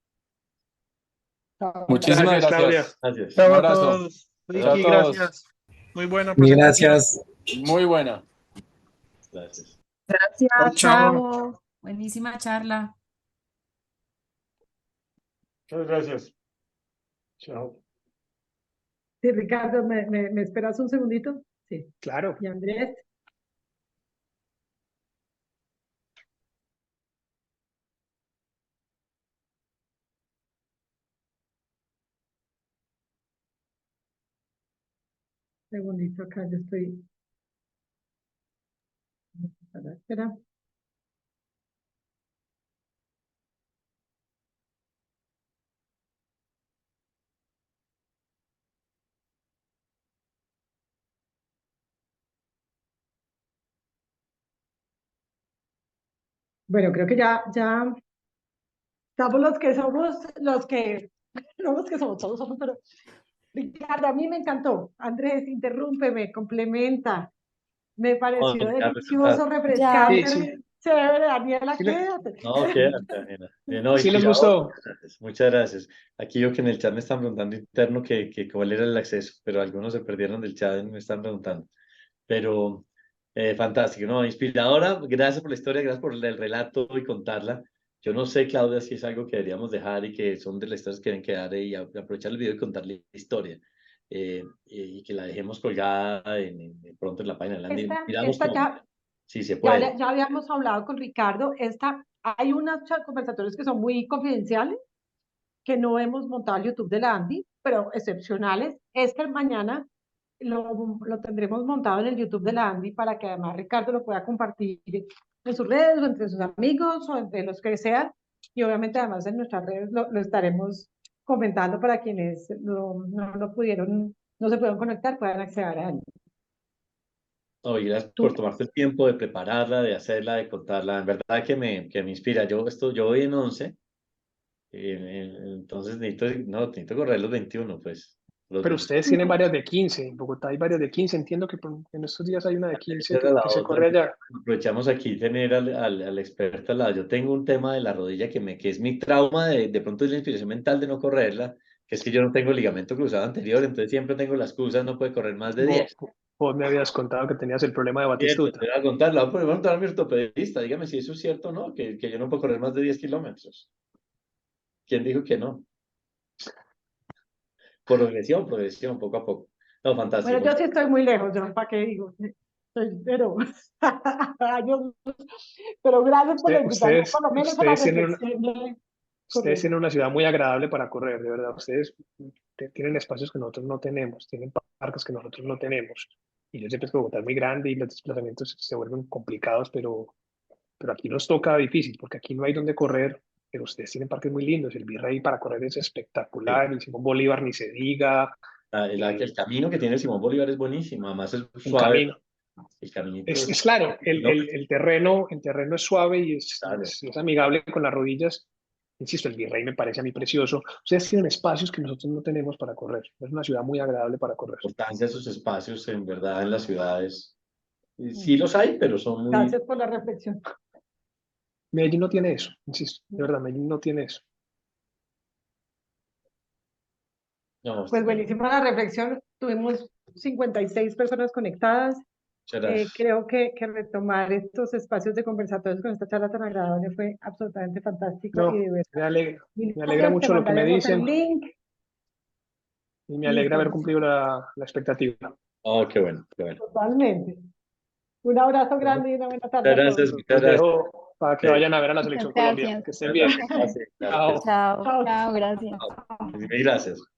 Muchísimas Gracias, Claudia. Gracias. Chao Un a abrazo. todos. Chao a Vicky, todos. gracias. Muy buena Mil presentación. gracias. Muy buena. Gracias. Gracias, Chao. chao. Buenísima charla. Muchas gracias. Chao. Sí, Ricardo, ¿me esperas un segundito? Sí. Claro. Y Andrés. Segundito, acá yo estoy. Espera. Bueno, creo que ya estamos no los que somos, todos somos, pero Ricardo, a mí me encantó. Andrés, interrúmpeme, complementa. Me pareció Ricardo, delicioso, Ya. refrescante, Sí, sí. chévere, Daniela, Sí, quédate. No, quédate, Daniela. No, sí les inspirador. gustó. Muchas gracias. Muchas gracias. Aquí yo que en el chat me están preguntando interno que cuál era el acceso, pero algunos se perdieron del chat y me están preguntando. Pero fantástico, ¿no? Inspiradora. Gracias por la historia, gracias por el relato y contarla. Yo no sé, Claudia, si es algo que deberíamos dejar y que son de las historias que deben quedar y aprovechar el video y contarle la historia. Y que la dejemos colgada pronto en la página de Landing. Miramos Esta cómo. Sí, se ya, puede. ya habíamos hablado con Ricardo. Hay unos conversatorios que son muy confidenciales, que no hemos montado el YouTube de la Andy, pero excepcionales. Mañana lo tendremos montado en el YouTube de la Andy para que además Ricardo lo pueda compartir en sus redes o entre sus amigos o entre los que sean. Y obviamente además en nuestras redes lo estaremos comentando para quienes no se pudieron conectar, puedan acceder a él. No, y gracias por tomarte el tiempo de prepararla, de hacerla, de contarla. En verdad que me inspira. Yo voy en 11, entonces necesito correr los 21, pues. Pero ustedes tienen varias de 15. En Bogotá hay varias de 15. Entiendo que en estos días hay una de 15 Esa era la que se otra. corre allá. Aprovechamos aquí tener al experto al lado. Yo tengo un tema de la rodilla que es mi trauma de pronto es la inspiración mental de no correrla, que es que yo no tengo ligamento cruzado anterior, entonces siempre tengo la excusa, no puede correr más de 10. Vos me habías contado que tenías el problema de Cierto, Batistuta. te voy a contar, la voy a preguntar a mi ortopedista, dígame si eso es cierto o no, que yo no puedo correr más de 10 kilómetros. ¿Quién dijo que no? Progresión, poco a poco. No, fantástico. Bueno, yo sí estoy muy lejos, yo para qué digo, pero gracias por la invitación, por lo menos a la reflexión. Ustedes tienen una ciudad muy agradable para correr, de verdad. Ustedes tienen espacios que nosotros no tenemos, tienen parques que nosotros no tenemos. Y yo siempre que Bogotá es muy grande y los desplazamientos se vuelven complicados, pero aquí nos toca difícil, porque aquí no hay donde correr, pero ustedes tienen parques muy lindos. El Virrey para correr es espectacular, el Simón Bolívar ni se diga. El camino que tiene el Simón Bolívar es buenísimo, además es El suave. camino. El caminito Es claro, el terreno es suave y es amigable con las rodillas. Insisto, el Virrey me parece a mí precioso. Ustedes tienen espacios que nosotros no tenemos para correr. Es una ciudad muy agradable para correr. La importancia de esos espacios, en verdad, en las ciudades. Sí los hay, pero son muy... Gracias por la reflexión. Medellín no tiene eso, insisto. De verdad, Medellín no tiene eso. No, pues buenísima la reflexión. Tuvimos 56 personas conectadas. Creo que retomar estos espacios de conversatorios con esta charla tan agradable fue absolutamente fantástico. No, y de verdad, me alegra mucho lo que me dicen. y me alegra haber Listo. cumplido la expectativa. Oh, qué bueno, qué bueno. Totalmente. Un abrazo grande y una buena tarde Muchas a todos. gracias, muchas Los gracias. dejo para que vayan a ver a la Muchas selección Colombia. gracias. Que estén bien. Gracias, Chao. gracias. Chao. Chao, gracias. Mil gracias.